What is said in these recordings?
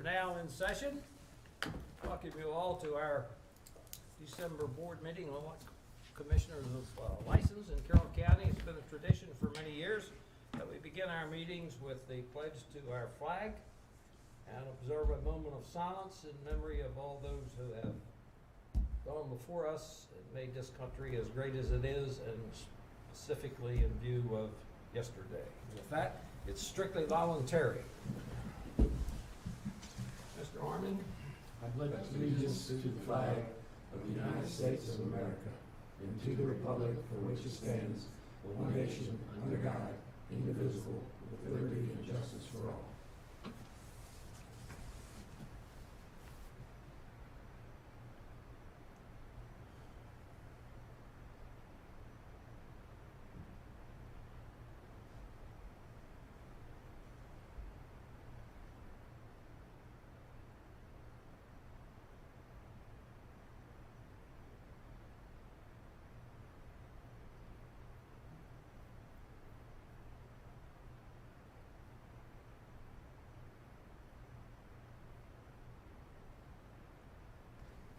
now in session. Welcome you all to our December board meeting on commissioners of license in Carroll County. It's been a tradition for many years that we begin our meetings with the pledge to our flag and observe a moment of silence in memory of all those who have gone before us and made this country as great as it is, and specifically in view of yesterday. With that, it's strictly voluntary. Mr. Harmon? I pledge allegiance to the flag of the United States of America and to the republic for which it stands, one nation, under God, indivisible, with liberty and justice for all.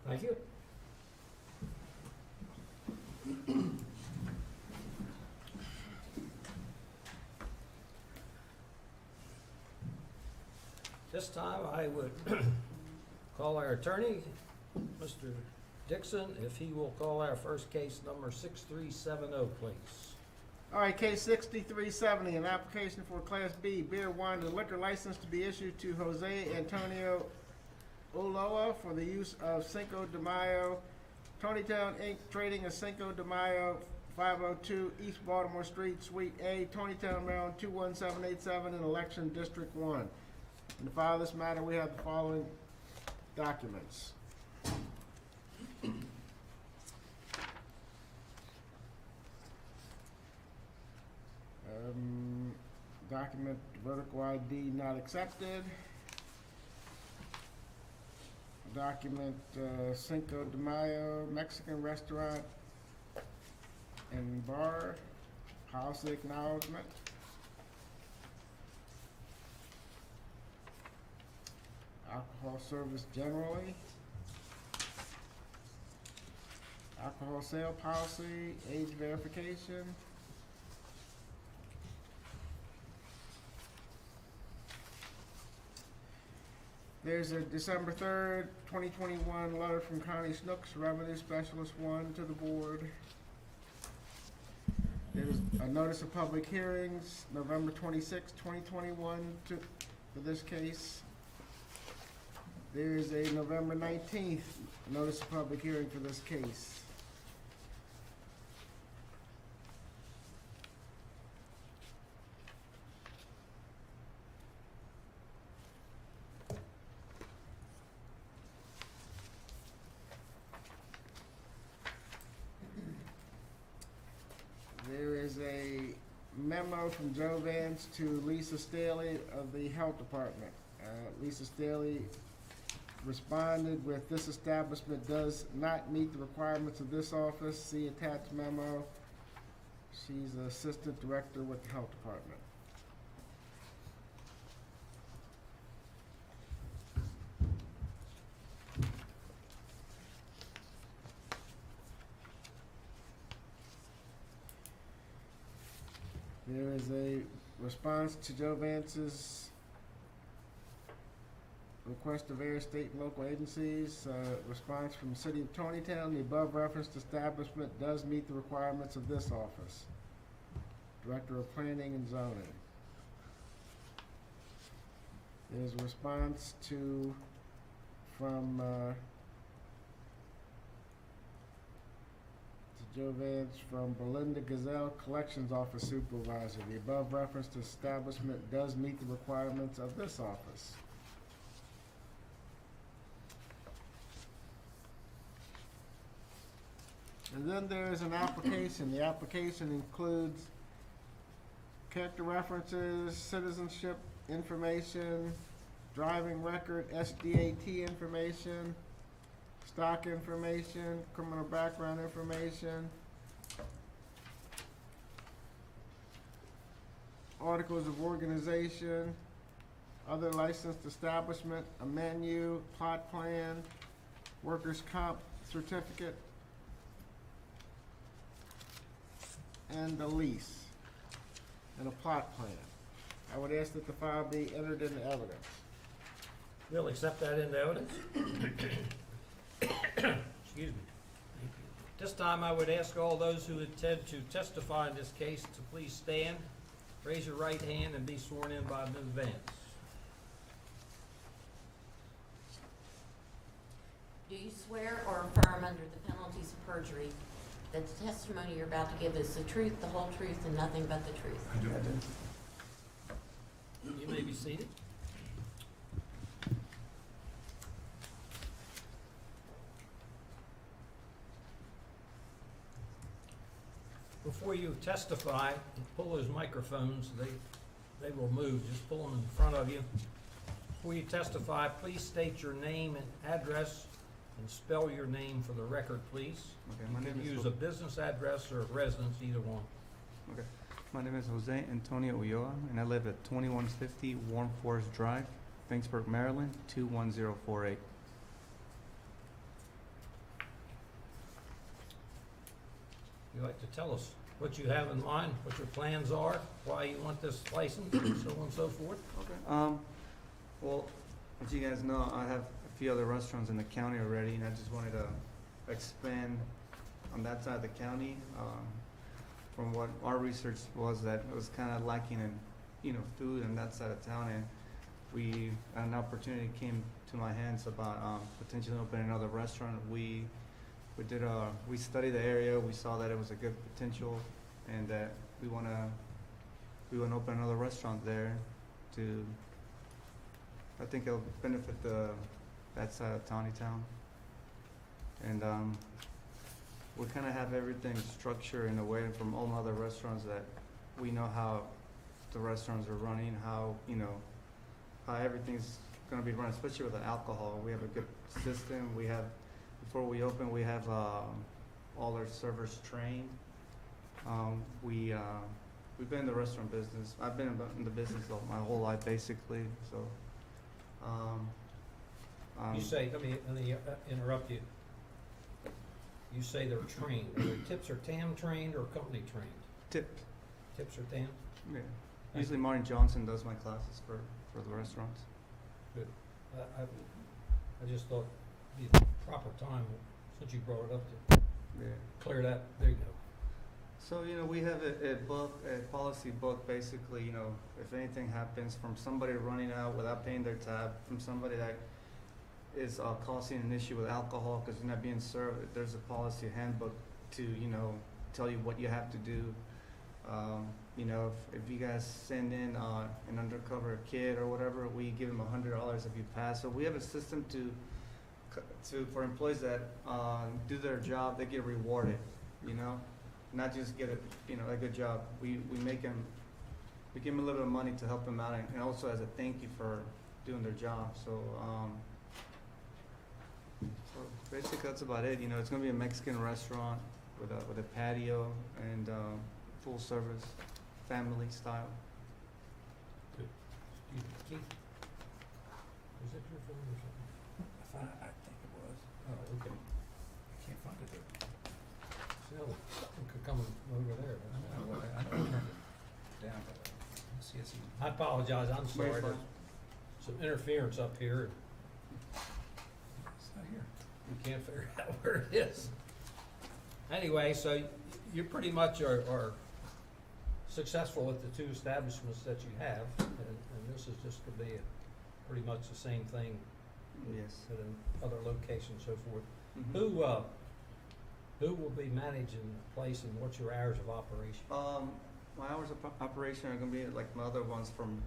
Thank you. This time I would call our attorney, Mr. Dixon, if he will call our first case number 6370, please. All right, case 6370, an application for Class B beer, wine, and liquor license to be issued to Jose Antonio Ulloa for the use of Cinco de Mayo, Tonytown Inc., trading as Cinco de Mayo, 502 East Baltimore Street, Suite A, Tonytown, Maryland, 21787, in Election District 1. In the file of this matter, we have the following documents. Document vertical ID not accepted. Document Cinco de Mayo Mexican restaurant and bar, policy acknowledgement. Alcohol service generally. Alcohol sale policy, age verification. There's a December 3rd, 2021 letter from Connie Snooks, Revenue Specialist 1, to the board. There's a notice of public hearings, November 26, 2021, for this case. There's a November 19th notice of public hearing for this case. There is a memo from Joe Vance to Lisa Staley of the Health Department. Lisa Staley responded with, "This establishment does not meet the requirements of this office. See attached memo." She's the Assistant Director with the Health Department. There is a response to Joe Vance's request of various state and local agencies. Response from the City of Tonytown: the above referenced establishment does meet the requirements of this office. Director of Planning and Zoning. There's a response from Joe Vance from Belinda Gazelle, Collections Office Supervisor. The above referenced establishment does meet the requirements of this office. And then there is an application. The application includes character references, citizenship information, driving record, SDAT information, stock information, criminal background information, articles of organization, other licensed establishment, a menu, plot plan, workers' comp certificate, and the lease, and a plot plan. I would ask that the file be entered into evidence. We'll accept that into evidence. Excuse me. This time, I would ask all those who intend to testify in this case to please stand, raise your right hand, and be sworn in by Ms. Vance. Do you swear or affirm under the penalties of perjury that the testimony you're about to give is the truth, the whole truth, and nothing but the truth? I do. You may be seated. Before you testify, pull those microphones. They will move. Just pull them in front of you. Before you testify, please state your name and address and spell your name for the record, please. Okay, You can use a business address or residence, either one. Okay, my name is Jose Antonio Ulloa, and I live at 2150 Warm Forest Drive, Finksburg, Maryland 21048. You'd like to tell us what you have in mind, what your plans are, why you want this license, and so on and so forth? Okay. Well, as you guys know, I have a few other restaurants in the county already, and I just wanted to expand on that side of the county. From what our research was, that it was kind of lacking in, food on that side of town, and an opportunity came to my hands about potentially opening another restaurant. We studied the area. We saw that it was a good potential, and that we want to open another restaurant there. I think it'll benefit that side of Tawny Town, and we kind of have everything structured in a way from all my other restaurants that we know how the restaurants are running, how everything's going to be run, especially with the alcohol. We have a good system. Before we open, we have all our servers trained. We've been in the restaurant business. I've been in the business my whole life, basically. So, You say, let me interrupt you. You say they're trained. Are their tips or TAM trained or company trained? tips. Tips or TAM? Yeah. Usually Martin Johnson does my classes for the restaurants. I just thought it'd be the proper time, since you brought it up, to Yeah. clear that. There you go. So, we have a policy book, basically, if anything happens from somebody running out without paying their tab, from somebody that is causing an issue with alcohol because you're not being served, there's a policy handbook to, tell you what you have to do. If you guys send in an undercover kid or whatever, we give them $100 if you pass. So we have a system for employees that do their job, they get rewarded, not just get a good job. We give them a little bit of money to help them out, and also as a thank you for doing their job. So basically that's about it. It's gonna be a Mexican restaurant with a patio and full service, family style. Keith? Was that your phone or something? I think it was. Oh, okay. I can't find it there. Still, something could come over there. I know I turned it down, but let's see, I apologize, I'm sorry. Very fine. There's some interference up here. it's not here. We can't figure out where it is. Anyway, so you pretty much are successful with the two establishments that you have, and this is just gonna be pretty much the same thing Yes. at other locations, so forth. Mhm. Who will be managing the place, and what's your hours of operation? My hours of operation are gonna be like my other ones, from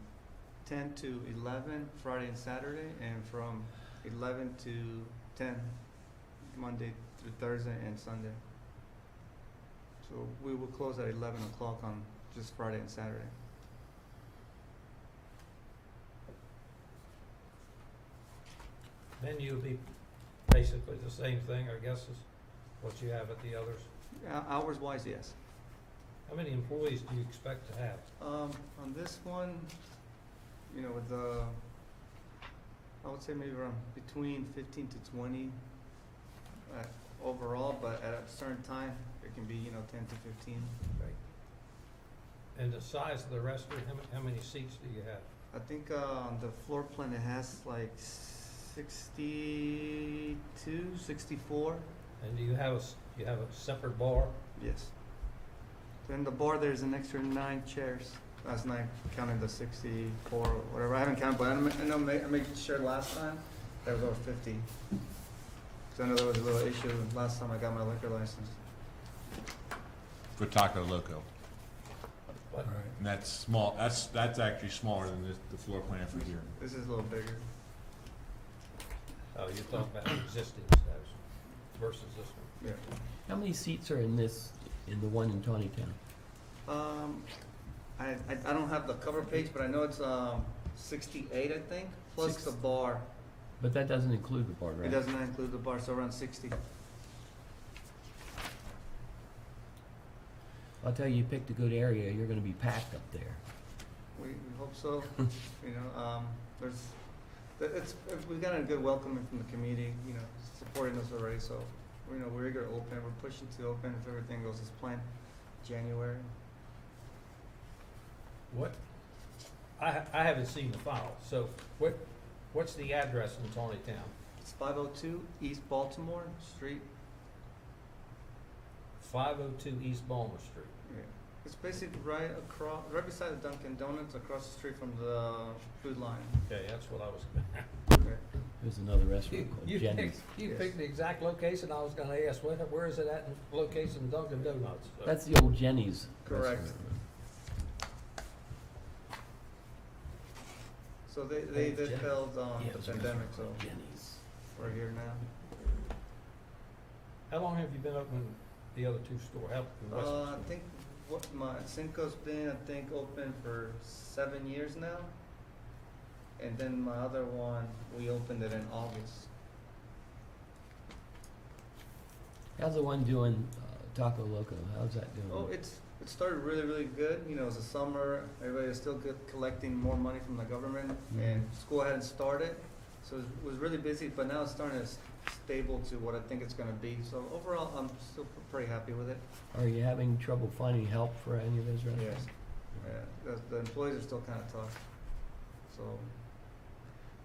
10 to 11 Friday and Saturday, and from 11 to 10 Monday through Thursday and Sunday. So we will close at 11 o'clock on just Friday and Saturday. Menu will be basically the same thing, I guess, as what you have at the others. Hours wise, yes. How many employees do you expect to have? On this one, with I would say maybe around between 15 to 20 overall, but at a certain time, it can be, 10 to 15. Right. And the size of the restaurant, how many seats do you have? I think on the floor plan, it has like 62, 64. And do you have a separate bar? Yes. Then the bar, there's an extra 9 chairs. That's not counting the 64 or whatever. I haven't counted, but I made sure last time there was over 50. So I know there was a little issue last time I got my liquor license. For Taco Loco. What? And that's small, that's actually smaller than the floor plan for here. This is a little bigger. Oh, you're talking about the existing establishment versus this one? Yeah. How many seats are in the one in Tawnytown? I don't have the cover page, but I know it's 68, I think, plus Six- the bar. But that doesn't include the bar, right? It does not include the bar, so around 60. I'll tell you, you picked a good area, you're gonna be packed up there. We hope so. We've gotten a good welcoming from the community, supporting us already, so, we're eager to open. We're pushing to open if everything goes as planned, January. What, I haven't seen the file, so what's the address in Tawnytown? It's 502 East Baltimore Street. 502 East Balmer Street. Yeah. It's basically right beside the Dunkin' Donuts, across the street from the food line. Okay, that's what I was, Okay. There's another restaurant called you Jenny's. picked the exact location I was gonna ask, where is it at in location Dunkin' Donuts? So- That's the old Jenny's Correct. restaurant. So they Jenny. failed Yeah, the it was a pandemic, restaurant so called Jenny's. we're here now. How long have you been open the other two stores? I think my Cinco's been, open for 7 years now. And then my other one, we opened it in August. How's the one doing, Taco Loco? How's that doing? Oh, it started really, really good. It was the summer. Everybody was still collecting more money from the government, and school hadn't started, so it was really busy. But now it's starting to stable to what I think it's going to be. So overall, I'm still pretty happy with it. Are you having trouble finding help for any of those restaurants? Yeah, the employees are still kind of tough. So,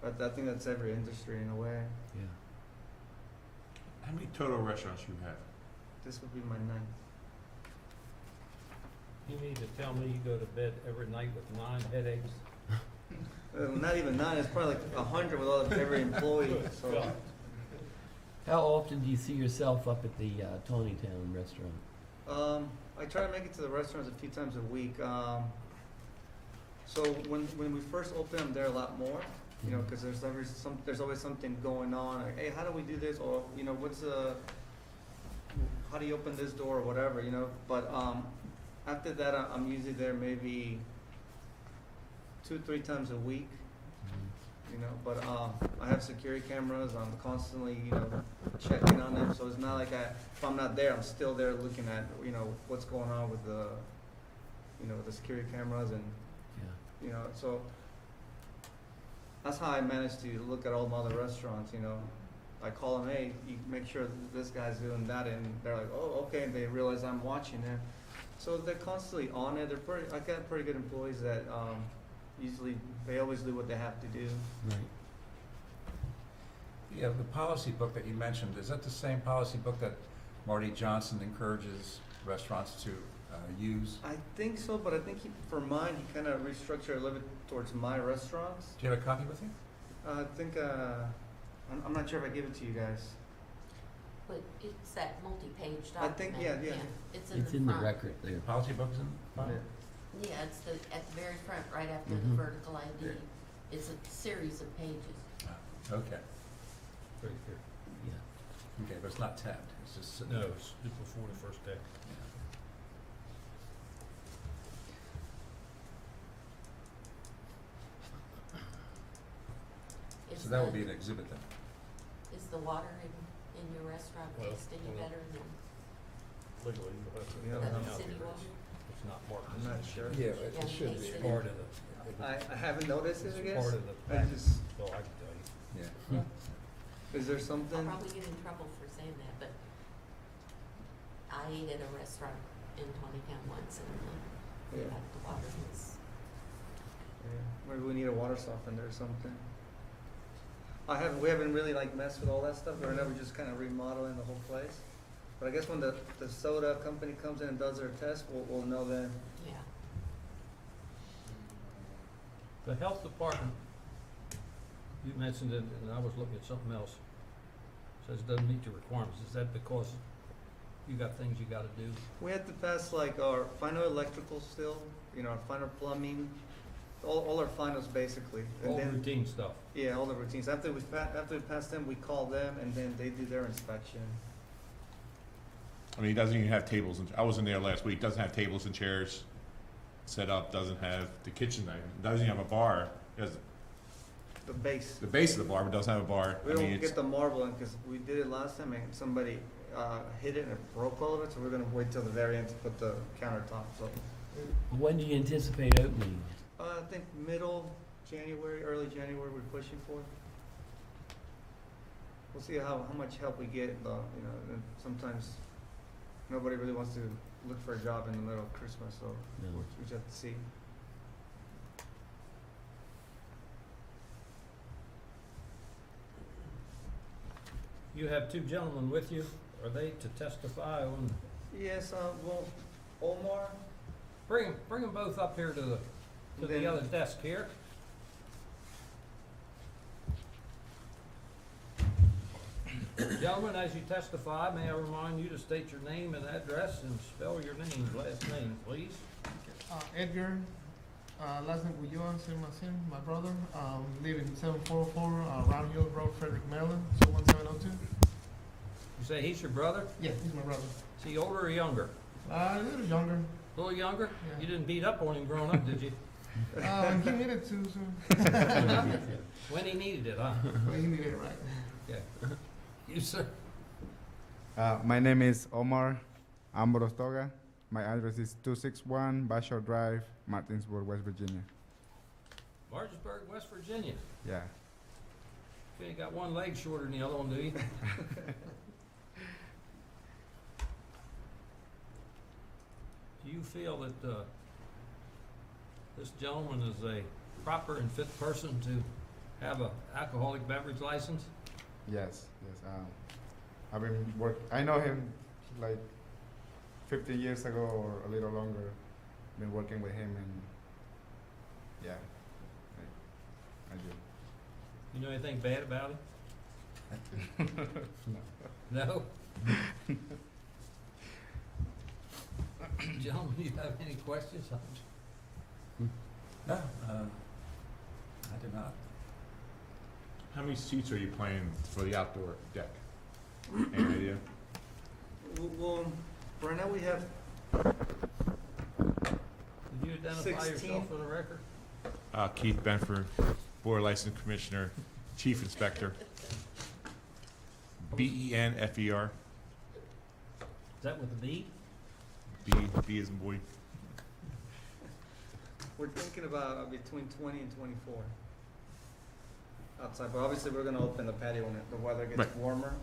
but I think that's every industry in a way. Yeah. How many total restaurants you have? This would be my 9th. You need to tell me you go to bed every night with 9 headaches? Not even 9. It's probably like 100 with every employee. So. How often do you see yourself up at the Tawnytown restaurant? I try to make it to the restaurants a few times a week. So when we first opened, I'm there a lot more, because there's always something going on. Like, hey, how do we do this? Or how do you open this door or whatever, But after that, I'm usually there maybe 2-3 times a week. But I have security cameras. I'm constantly, checking on them. So it's not like if I'm not there, I'm still there looking at, what's going on with the, the security cameras and, Yeah. So that's how I managed to look at all my other restaurants. I call them, hey, you make sure this guy's doing that, and they're like, oh, okay, and they realize I'm watching it. So they're constantly on it. I got pretty good employees that they always do what they have to do. Right. Yeah, the policy book that you mentioned, is that the same policy book that Marty Johnson encourages restaurants to use? I think so, but I think for mine, he kind of restructured a little bit towards my restaurants. Do you have a copy with you? I think, I'm not sure if I give it to you guys. But it's that multi-page I document. think, yeah. It's It's in in the the front. record there. Policy book is in the file? Yeah. Yeah, it's at the very front, right after Mhm. the vertical ID. It's a series of pages. Okay, Right here. Yeah. okay, but it's not tabbed, it's just sitting No, there. it's before the first day. Is So that would the- be an exhibit then? Is the water in your restaurant Well, taste any better than Legally, you have to. Yeah, have the it out city here. water? It's not marked. I'm not sure. Yeah, Yeah, it should taste be. it. Part of the. I haven't noticed it, I It's guess. part of the I package. just, Well, I can tell you. Yeah. Is there I'll something? probably get in trouble for saying that, but I ate at a restaurant in Tawnytown once and Yeah. the water was, Yeah, maybe we need a water softener or something. We haven't really like messed with all that stuff. We're never just kind of remodeling the whole place. But I guess when the soda company comes in and does their test, we'll know then. yeah. The health department, you mentioned it, and I was looking at something else. Says it doesn't meet the requirements. Is that because you got things you gotta do? We had to pass like our final electrical still, our final plumbing, all our finals basically. And All then, routine stuff? yeah, all the routines. After we pass them, we call them and then they do their inspection. I mean, he doesn't even have tables, and I was in there last week, doesn't have tables and chairs set up, doesn't have the kitchen, doesn't even have a bar. He has The base. the base of the bar, but doesn't have a bar. We I mean, don't it's, get the marble in because we did it last time and somebody hit it and it broke all of it, so we're gonna wait till the very end to put the countertop. So When do you anticipate opening? I think middle January, early January, we're pushing for. We'll see how much help we get. And sometimes nobody really wants to look for a job in the middle of Christmas, so No. we just have to see. You have two gentlemen with you. Are they to testify on? Yes, well, Omar. Bring them both up here to the Then- other desk here. Gentlemen, as you testify, may I remind you to state your name and address and spell your last name, please? Edgar, last name Ulloa, Sin, my brother, live in 7404 Round Hill Road, Frederick, Maryland, 01702. You say he's your brother? Yeah, he's my brother. Is he older or younger? A little younger. A little younger? Yeah. You didn't beat up on him growing up, did you? He needed to, so When he needed it, huh? well, he needed it right. Yeah. You, sir? My name is Omar Ambrostoga. My address is 261 Bashor Drive, Martinsburg, West Virginia. Martinsburg, West Virginia. Yeah. You ain't got one leg shorter than the other one, do you? Do you feel that this gentleman is a proper and fit person to have a alcoholic beverage license? Yes. I know him like 15 years ago or a little longer. Been working with him and yeah, I do. You know anything bad about him? No? Gentlemen, do you have any questions? No, I do not. how many seats are you planning for the outdoor deck? Any idea? Well, right now we have Did you identify 16. yourself for the record? Keith Benford, Board License Commissioner, Chief Inspector. Benfer, Is that with a B? B as in boy. We're thinking about between 20 and 24 outside, but obviously we're gonna open the patio when the weather gets Right. warmer.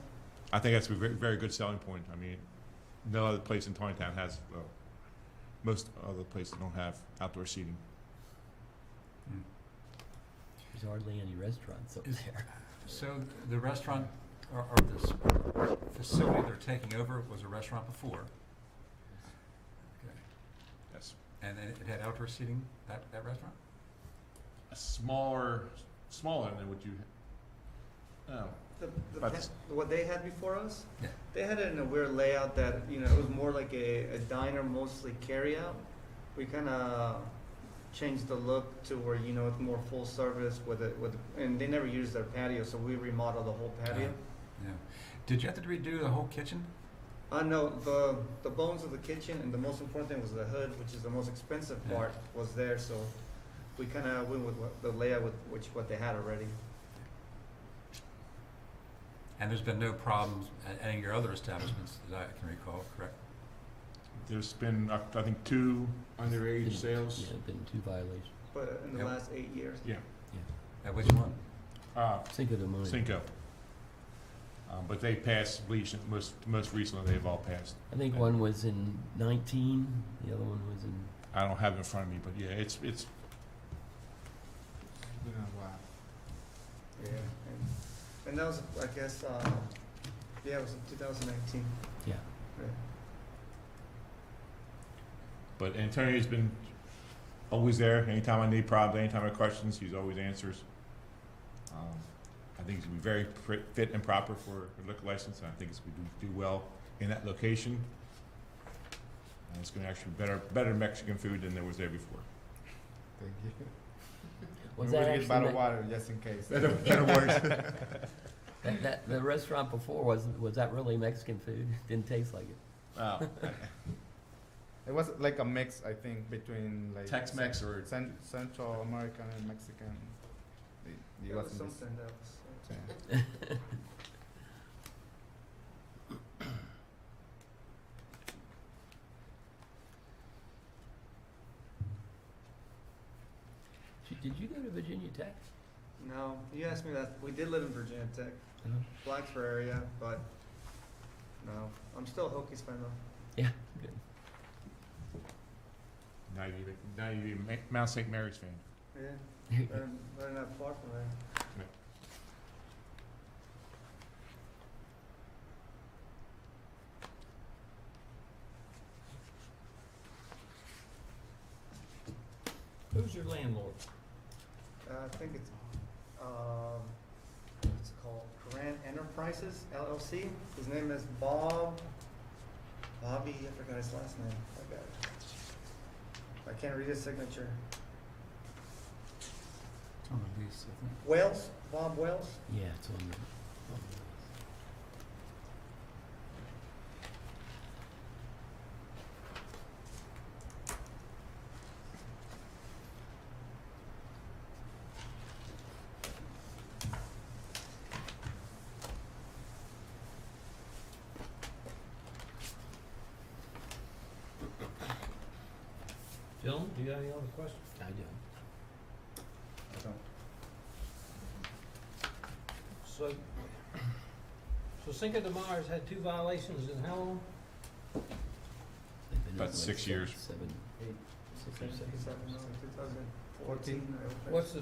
I think that's a very good selling point. I mean, no other place in Tawnytown has, well, most other places don't have outdoor seating. There's hardly any restaurants up Is- there. So the restaurant, or this facility they're taking over was a restaurant before? Okay. Yes. And then it had outdoor seating, that restaurant? A smaller than what you, oh, But this- What they had before us, Yeah. they had it in a weird layout that, it was more like a diner, mostly carry out. We kinda changed the look to where, it's more full service and they never used their patio, so we remodeled the whole patio. Yeah. Did you have to redo the whole kitchen? No, the bones of the kitchen and the most important thing was the hood, which is the most expensive Yeah. part, was there, so we kinda went with the layout with what they had already. And there's been no problems at any of your other establishments that I can recall, correct? there's been, I think, 2 underage Been- sales. Yeah, been 2 violations. But in the Yep. last 8 years. Yeah. At which one? Cinco de Mayo. Cinco. But they passed, most recently, they've all passed. I think one was in 19, the other one was in, I don't have it in front of me, but yeah, it's, Been a while. Yeah, and that was, I guess, yeah, it was in 2019. yeah. Yeah. but Antonio's been always there. Anytime I need problems, anytime I have questions, he's always answers. I think he's gonna be very fit and proper for a liquor license, and I think it's gonna do well in that location. And it's gonna actually be better Mexican food than there was there before. Thank you. Was We that will get actually, bottled water just in case. Better words. the restaurant before, was that really Mexican food? Didn't taste like it. Oh, It was like a mix, I think, between like Tex-Mex or Central American and Mexican. It It was wasn't something that was. yeah. Did you go to Virginia Tech? No, you asked me that. We did live in Virginia Tech, Blacksburg area, but no, I'm still a Hokies fan though. Yeah, good. now you Mount St. Mary's fan. Yeah, they're not far from there. Who's your landlord? I think it's, what's it called? Grand Enterprises LLC. His name is Bobby, I forgot his last name. I got it. I can't read his signature. It's on the lease, I think. Wales, Bob Wales? Yeah, it's on the Gentlemen, do you have any other questions? I do. So Cinco de Mayo's had 2 violations in how long? They've been About open 6 years. 7, 6 or 7. 2014. What's the,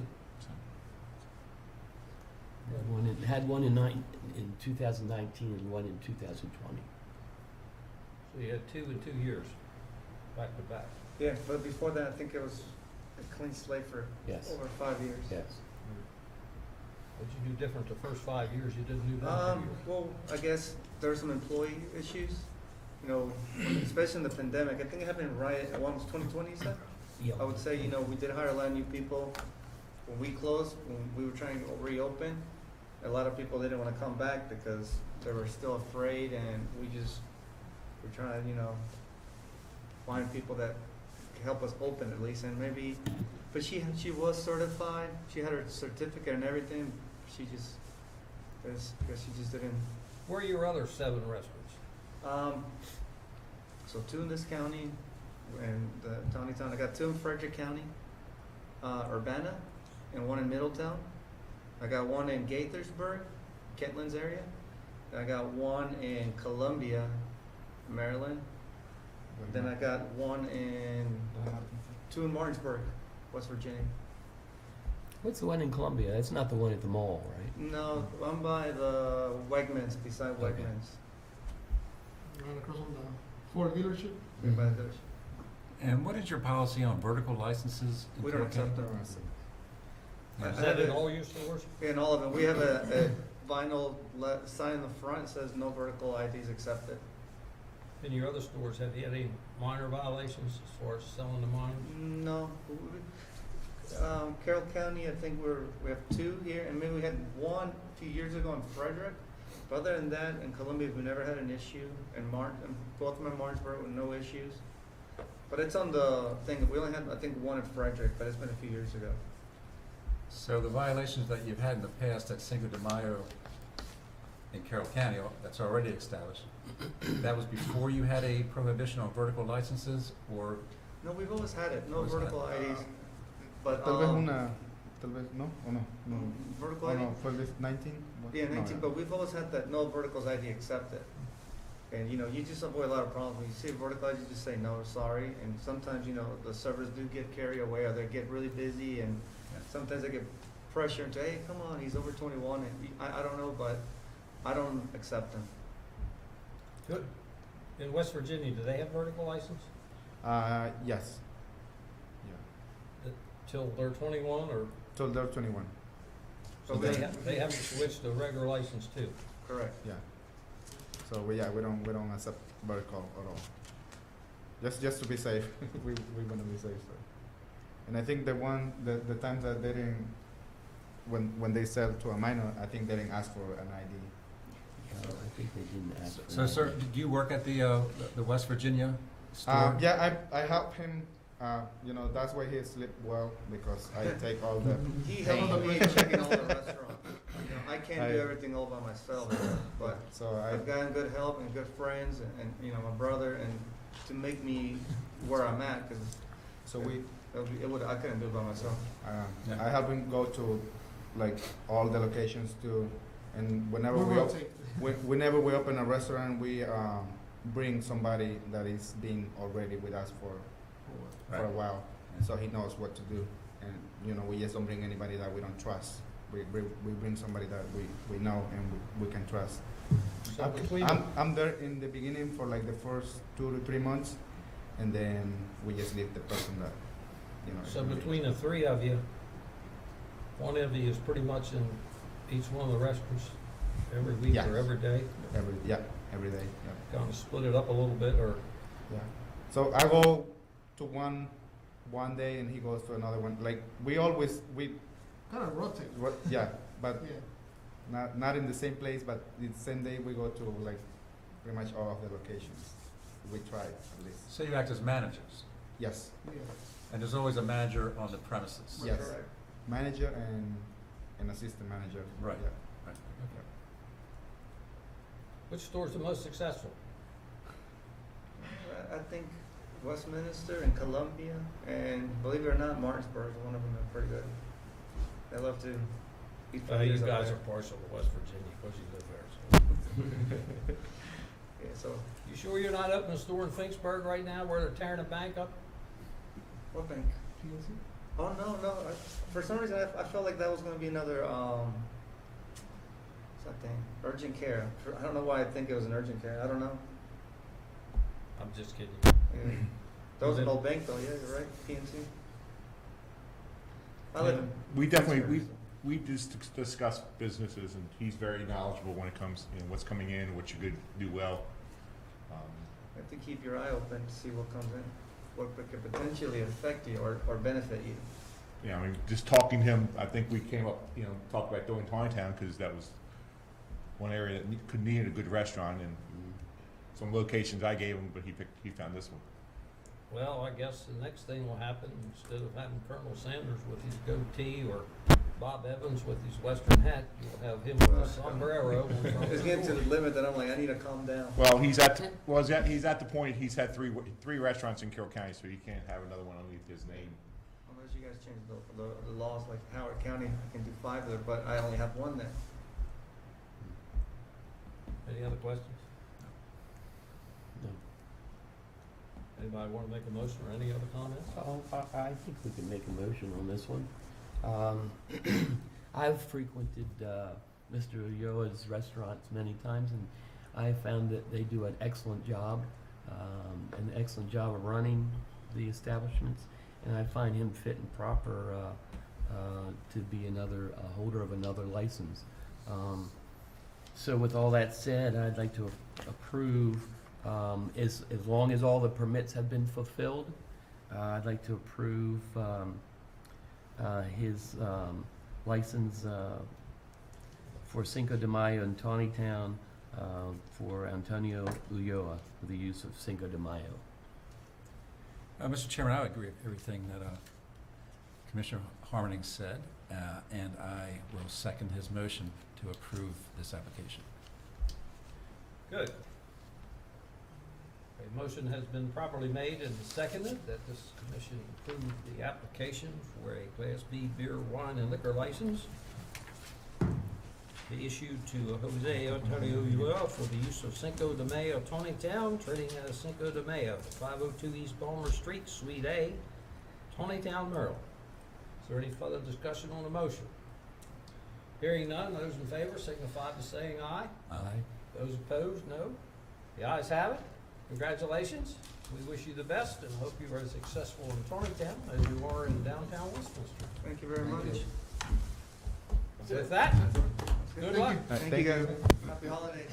Had one in 2019 and one in 2020. so you had 2 in 2 years, back to back. Yeah, but before that, I think it was a clean slate for Yes. over 5 years. Yes. What'd you do different the first 5 years you didn't do that 2 years? Well, I guess there's some employee issues, you know, especially in the pandemic. I think it happened right at almost 2020, you said? Yeah. I would say, you know, we did hire a lot of new people. When we closed, when we were trying to reopen, a lot of people didn't want to come back because they were still afraid, and we're trying to, you know, find people that can help us open at least, and maybe, but she was certified, she had her certificate and everything, she just, guess she just didn't. Where are your other 7 restaurants? So 2 in this county, and the Tawny Town. I got 2 in Frederick County, Urbana, and 1 in Middletown. I got 1 in Gaithersburg, Kentlands area. I got 1 in Columbia, Maryland. Then I got 2 in Martinsburg, West Virginia. What's the one in Columbia? That's not the one at the mall, right? No, I'm by the Wegmans, beside Okay. Wegmans. Right across from the Ford dealership? Right by those. And what is your policy on vertical licenses? in We don't Carroll County? accept them. Yeah. Is that in all your stores? In all of them, we have a vinyl sign in the front that says no vertical IDs accepted. In your other stores, have you had any minor violations as far as selling to minors? No. Carroll County, I think we have 2 here, and maybe we had 1 a few years ago in Frederick. But other than that, in Columbia, we never had an issue. In both of them in Martinsburg with no issues. But it's on the thing. We only had, I think, 1 in Frederick, but it's been a few years ago. So the violations that you've had in the past at Cinco de Mayo in Carroll County, that's already established, that was before you had a prohibition on vertical licenses, or? No, we've always had it. No Always had it. vertical IDs. But Tal vez una tal vez, no? ¿O no? No. Vertical Oh, ID? no, for this 19? What? Yeah, No, 19, but we've always had that no verticals ID accepted. And, you know, you just avoid a lot of problems. When you see a vertical ID, you just say no, sorry. And sometimes, you know, the servers do get carried away or they get really busy and Yeah. sometimes they get pressure into, hey, come on, he's over 21. And I don't know, but I don't accept them. Good. In West Virginia, do they have vertical license Yes. Yeah. till they're 21, or Till they're 21. so they have to switch to a regular license too? Correct. Yeah. So we don't accept vertical at all. Just to be safe. we want to be safe. So. And I think the time that they didn't when they sell to a minor, I think they didn't ask for an ID. I think they didn't ask for So, that. sir, did you work at the West Virginia store? Yeah, I help him. You know, that's why he sleep well because I take all the. He helped me checking all the restaurants. You know, I can't do everything all by myself, but So I've gotten good help and good friends and you know, my brother, and to make me where I'm at, because so we I couldn't do it by myself. Yeah. I help him go to like all the locations too, and whenever whenever we open a restaurant, we bring somebody that is been already with us for a Right. while, Yeah. so he knows what to do. And you know, we just don't bring anybody that we don't trust. We bring somebody that we know and we can trust. So between, I'm there in the beginning for like the first 2 to 3 months, and then we just leave the person that you know. so between the three of you, one of you is pretty much in each one of the restaurants every week Yes. or every day? every day. Yeah. Kind of split it up a little bit, or? Yeah. So I go to one day and he goes to another one. Like we Kind of rotate. yeah, but Yeah. not in the same place, but the same day we go to like pretty much all of the locations. We try at least. So you act as managers, Yes. Yeah. and there's always a manager on the premises. Yes. Correct. Manager and an assistant manager. Right. Yeah. Right. Which store's the most successful? I think Westminster and Columbia, and believe it or not, Martinsburg is one of them are pretty good. They love to eat You fried guys up are partial to West Virginia because you live there, so. Yeah, so You sure you're not opening a store in Finksburg right now where they're tearing a bank up? what bank? Oh no. For some reason, I felt like that was going to be another what's that thing? Urgent care. I don't know why I think it was an urgent care. I don't know. I'm just kidding. Yeah. That was an old bank though. Yeah, you're right. PNC. I live in. We definitely, Pittsburgh, we just discuss businesses, and he's very knowledgeable when it comes, you know, what's coming in, what you could do well. You have to keep your eye open to see what comes in, what could potentially affect you or benefit you. Yeah, I mean, just talking to him, I think we came up, you know, talked about doing Town because that was one area that could need a good restaurant, and some locations I gave him, but he found this one. Well, I guess the next thing will happen, instead of having Colonel Sanders with his goatee or Bob Evans with his western hat, you'll have him with a sombrero. on top of It's the getting to door. the limit that I'm like, I need to calm down. Well, he's at the point, he's had three restaurants in Carroll County, so he can't have another one underneath his name. Unless you guys change the laws, like Howard County, I can do 5 there, but I only have 1 there. Any other questions? No. Anybody want to make a motion or any other comments? Oh, I think we can make a motion on this one. I've frequented Mr. Ulloa's restaurants many times, and I found that they do an excellent job of running the establishments, and I find him fit and proper to be another holder of another license. So with all that said, I'd like to approve, as long as all the permits have been fulfilled, I'd like to approve his license for Cinco de Mayo in Tawnytown for Antonio Ulloa for the use of Cinco de Mayo. Mr. Chairman, I would agree with everything that Commissioner Harmoning said, and I will second his motion to approve this application. Good. Okay, A motion has been properly made and seconded that this commission approve the application for a Class B beer, wine, and liquor license be issued to Jose Antonio Ulloa for the use of Cinco de Mayo Tawnytown, trading as Cinco de Mayo, 502 East Balmer Street, Suite A, Tawnytown, Maryland. Is there any further discussion on the motion? Hearing none, those in favor signify by saying aye. Aye. Those opposed, no. The ayes have it. Congratulations. We wish you the best and hope you are as successful in Tawnytown as you are in downtown Westminster. Thank you very much. With that, good luck. Thank you. Happy holidays.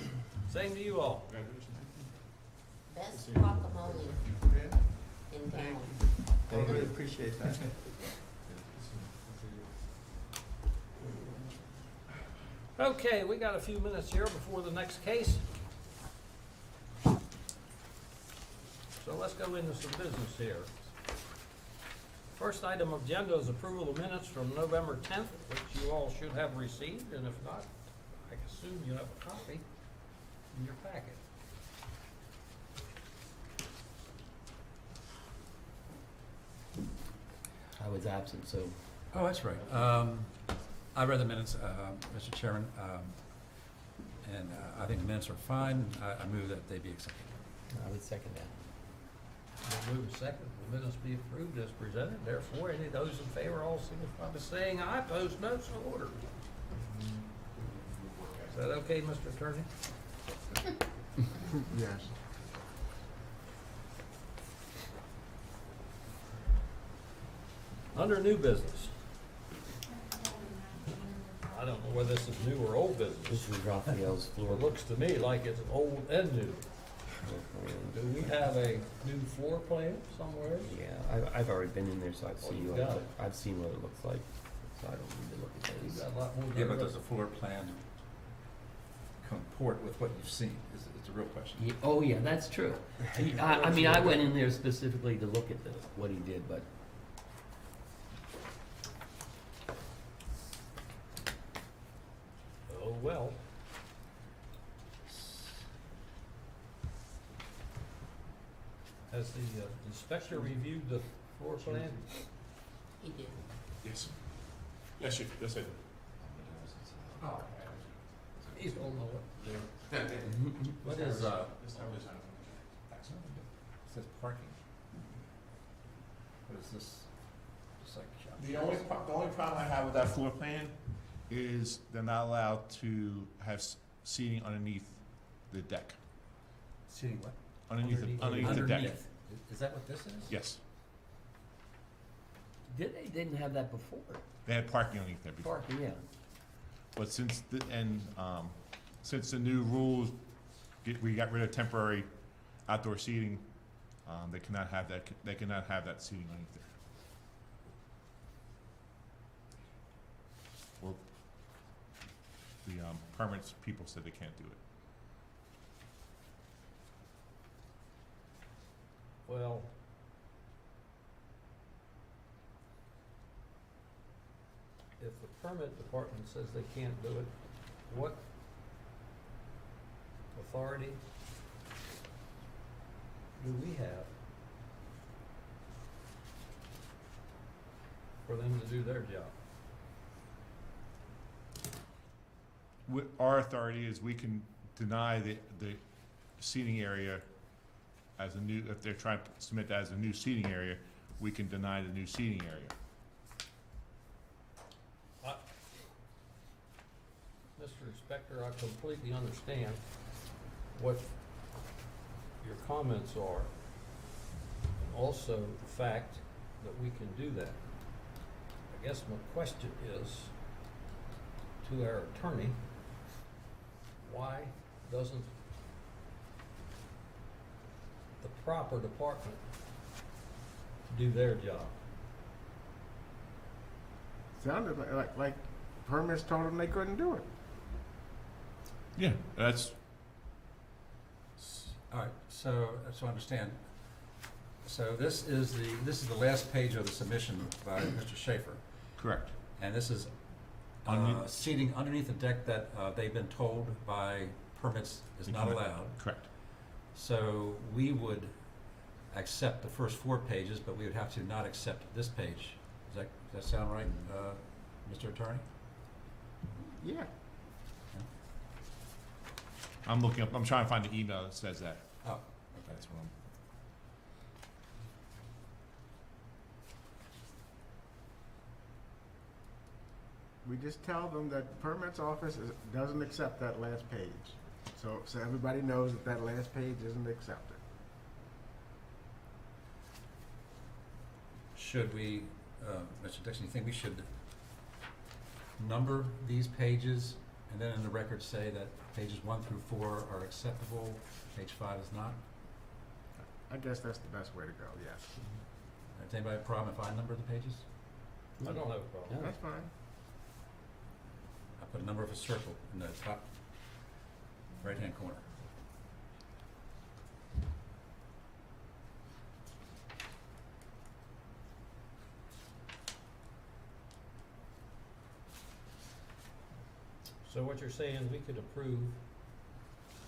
Same to you all. Best guacamole in town. I really appreciate that. Okay, we got a few minutes here before the next case. So let's go into some business here. First item of agenda is approval of minutes from November 10th, which you all should have received, and if not, I assume you have a copy in your packet. I was absent, so Oh, that's right. I read the minutes, Mr. Chairman, and I think the minutes are fine. I move that they be accepted. I would second that. We'll move a second, the minutes be approved as presented. Therefore, any of those in favor, all signify by saying aye. Opposed, no. So ordered. Is that okay, Mr. Attorney? Yes. Under new business. I don't know whether this is new or old business. This is Raphael's floor. It looks to me like it's old and new. Do we have a new floor plan somewhere? Yeah, I've already been in there, so I've Oh, seen you what, got it. I've seen what it looks like, so I don't need to look at We've those. got a lot more. Yeah, but does the floor plan comport with what you've seen, is a real question. Yeah, oh, yeah, that's true. I mean, I went in there specifically to look at what he did, but Oh, well. Has the inspector reviewed the floor plan? He did. Yes. Yes, you, yes, I do. He's gonna know it. What is, it says parking. What is this? Just like shop. The only problem I have with that floor plan is they're not allowed to have seating underneath the deck. Seating what? Underneath the deck. Is that what this is? Yes. they didn't have that before. They had parking underneath there before. Parking, yeah. But since the new rules, we got rid of temporary outdoor seating, they cannot have that seating underneath there. Or the permits people said they can't do it. Well, if the permit department says they can't do it, what authority do we have for them to do their job? Our authority is we can deny the seating area as a new, if they're trying to submit that as a new seating area, we can deny the new seating area. Mr. Inspector, I completely understand what your comments are, and also the fact that we can do that. I guess my question is to our attorney, why doesn't the proper department do their job? Sounded like permits told them they couldn't do it. Yeah, that's, All right, so I understand. So this is the last page of the submission by Mr. Schaefer, correct. and this is Underneath- seating underneath the deck that they've been told by permits is not allowed. Correct. So we would accept the first 4 pages, but we would have to not accept this page. Does that sound right, Mr. Attorney? Yeah. I'm looking up, I'm trying to find the email that says that. Oh, okay. That's what I'm. We just tell them that the permits office doesn't accept that last page. So everybody knows that that last page isn't accepted. Should we, Mr. Dixon, you think we should number these pages and then in the record say that pages 1 through 4 are acceptable, page 5 is not? I guess that's the best way to go, yes. Does anybody have a problem if I number the pages? I don't have a problem. Yeah. That's fine. I put a number of a circle in the top right-hand corner. So what you're saying, we could approve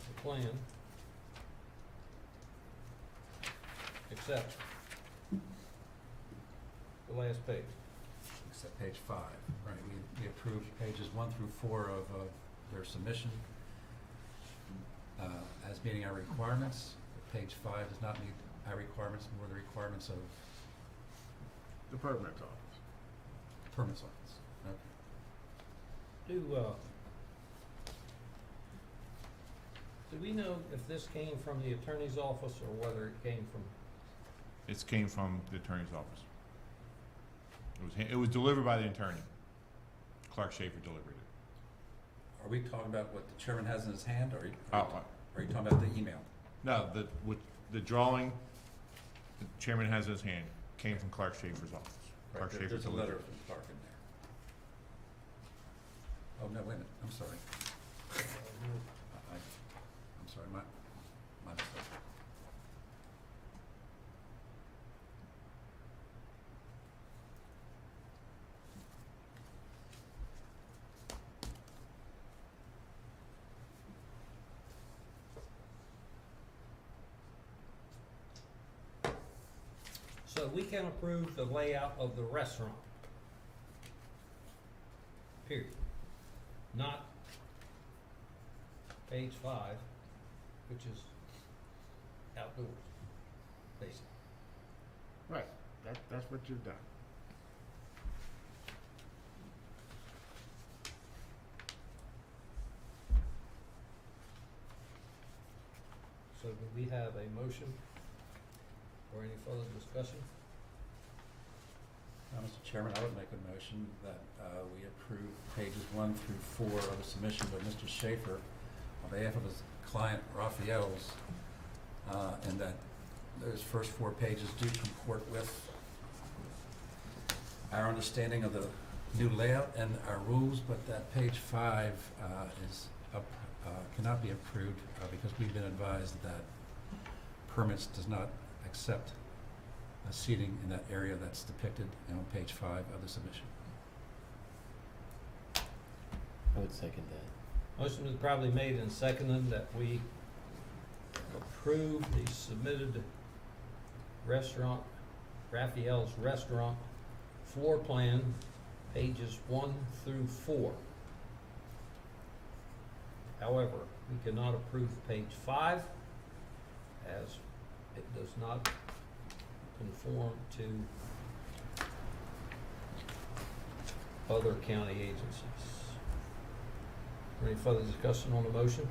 the plan, except the last page. Except page 5, right, we approved pages 1 through 4 of their submission as meeting our requirements. Page 5 does not meet our requirements nor the requirements of The permits office. permits office. Okay. Do we know if this came from the attorney's office or whether it came from, It came from the attorney's office. It was delivered by the attorney. Clark Schaefer delivered it. Are we talking about what the chairman has in his hand, or Oh, are you talking about the email? no, with the drawing the chairman has in his hand came from Clark Schaefer's office. Clark Schaefer There's a delivered letter it. from Clark in there. Oh, no, wait a minute, I'm sorry. I'm sorry, my mistake. so we can approve the layout of the restaurant? Period. Not page 5, which is outdoors, basically. Right. That's what you've done. So do we have a motion or any further discussion? Mr. Chairman, I would make a motion that we approve pages 1 through 4 of the submission by Mr. Schaefer on behalf of his client Raphael's, and that those first 4 pages do comport with our understanding of the new layout and our rules, but that page 5 cannot be approved because we've been advised that permits does not accept seating in that area that's depicted on page 5 of the submission. I would second that. Motion is probably made and seconded that we approve the submitted restaurant, Raphael's Restaurant floor plan, pages 1 through 4. However, we cannot approve page 5 as it does not conform to other county agencies. Any further discussion on the motion?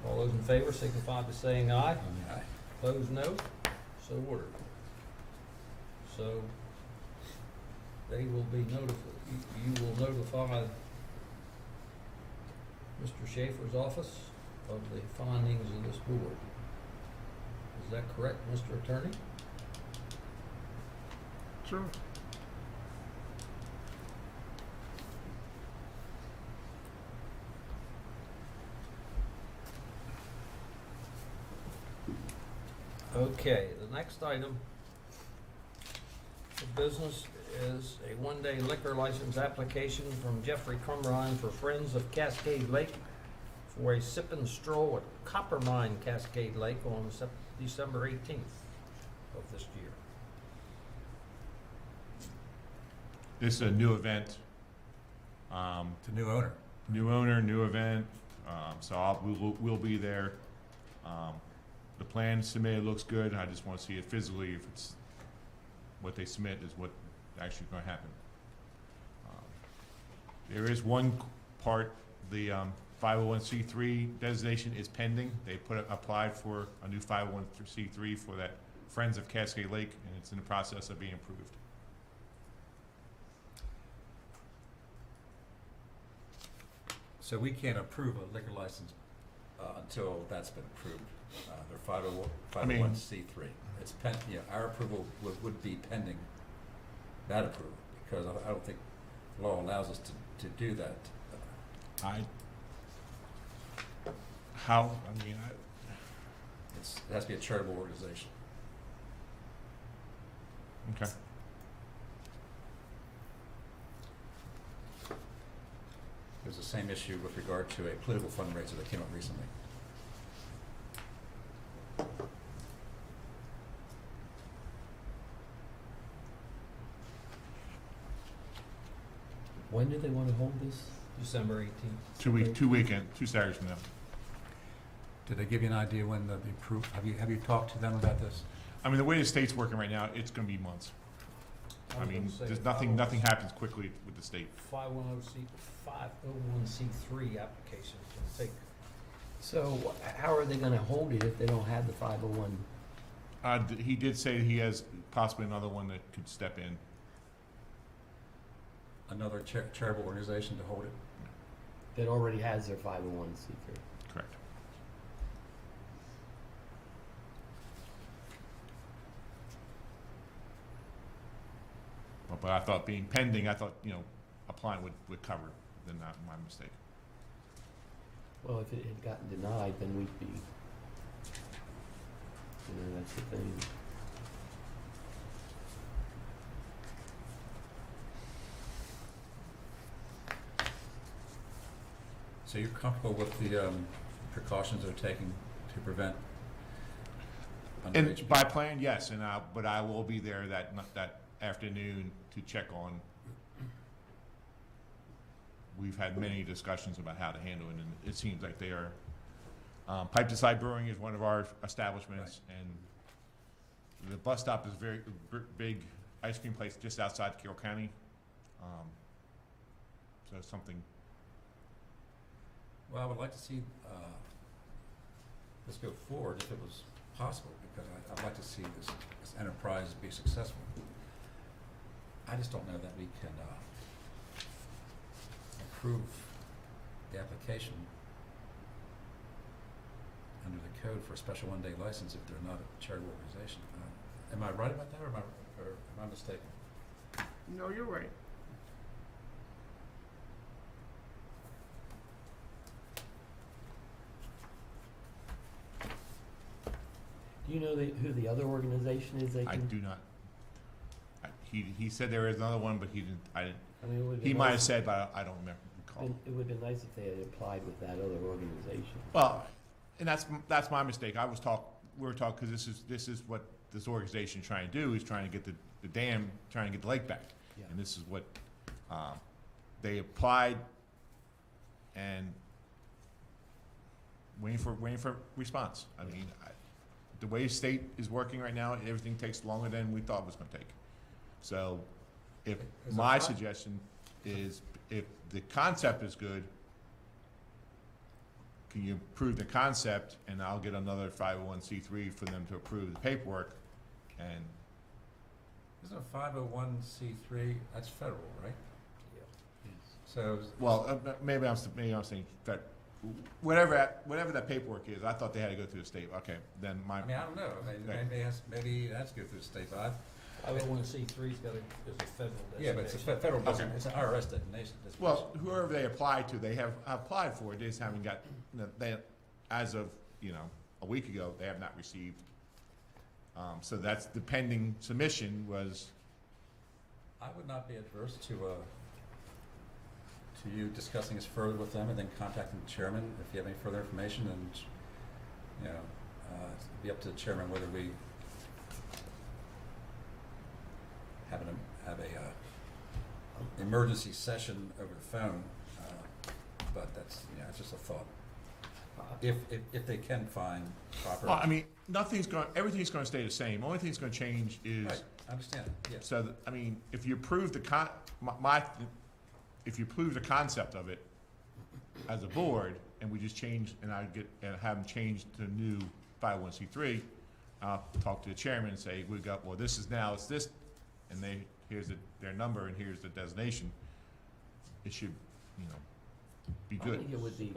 All those in favor signify by saying aye. Aye. Opposed, no. So ordered. So they will be you will notify Mr. Schaefer's office of the findings of this board. Is that correct, Mr. Attorney? Sure. Okay, the next item of business is a one-day liquor license application from Jeffrey Crumrine for Friends of Cascade Lake for a sip and stroll at Copper Mine Cascade Lake on December 18th of this year. This is a new event. It's a new owner. New owner, new event, so we'll be there. The plan submitted looks good, I just wanna see it physically, if it's, what they submit is what actually gonna happen. There is one part, the 501c3 designation is pending. They applied for a new 501c3 for that Friends of Cascade Lake, and it's in the process of being approved. So we can't approve a liquor license until that's been approved. They're 501c3. It's our approval would be pending that approval, because I don't think the law allows us to do that. It It has to be a charitable organization. okay. There's the same issue with regard to a political fundraiser that came up recently. When do they want to hold this? December 18th. 2 Saturdays from now. Did they give you an idea when the proof? Have you talked to them about this? I mean, the way the state's working right now, it's gonna be months. I mean, there's nothing happens quickly with the state. 501c3 applications can take. So how are they going to hold it if they don't have the 501? He did say he has possibly another one that could step in. Another charitable organization to hold it? That already has their 501c3? Correct. But I thought being pending, applying would cover it, then not my mistake. Well, if it had gotten denied, then we'd be, that's the thing. So you're comfortable with the precautions they're taking to prevent underage And people? by plan, yes, but I will be there that afternoon to check on. We've had many discussions about how to handle it, and it seems like they are. Pipe to Side Brewing is one of our establishments, and the bus stop is a very big ice cream place just outside Carroll County. So it's something. Well, I would like to see this go forward if it was possible, because I'd like to see this enterprise be successful. I just don't know that we can approve the application under the code for a special one-day license if they're not a charitable organization. Am I right about that, or am I mistaken? No, you're right. Do you know who the other organization is they I can? do not. He said there is another one, but he didn't. I didn't. I mean, it would He be might have nice- said, but I don't remember. Recall. It would have been nice if they had applied with that other organization. Well, and that's my mistake. We were talking because this is what this organization is trying to do, is trying to get the dam, trying to get the lake back. Yeah. And this is what they applied, and waiting for response. I mean, the way state is working right now, everything takes longer than we thought it was going to take. So, if Is my it fi- suggestion is, if the concept is good, can you approve the concept, and I'll get another 501c3 for them to approve the paperwork, and Isn't a 501c3, that's federal, right? So, well, maybe I'm saying that whatever that paperwork is, I thought they had to go through the state. Okay, then I mean, I don't know, maybe it has to go through the state, but 501c3's got is a federal designation. yeah, but it's a federal, Okay. it's an IRS designation. Well, whoever they apply to, they have applied for it. They just haven't got. They, as of a week ago, they have not received. So that's the pending submission was. I would not be adverse to to you discussing this further with them and then contacting the chairman if you have any further information, and, you know, it'd be up to the chairman whether we have a emergency session over the phone, but that's, you know, it's just a thought. If they can find proper. Well, I mean, everything's gonna stay the same. Only thing that's gonna change is, Right, I understand, yes. so, I mean, if you approve if you approve the concept of it as a board, and we just change, and have them change to new 501c3, I'll talk to the chairman and say, this is now, it's this, and here's their number, and here's the designation. It should, you know, be I good. think it would be,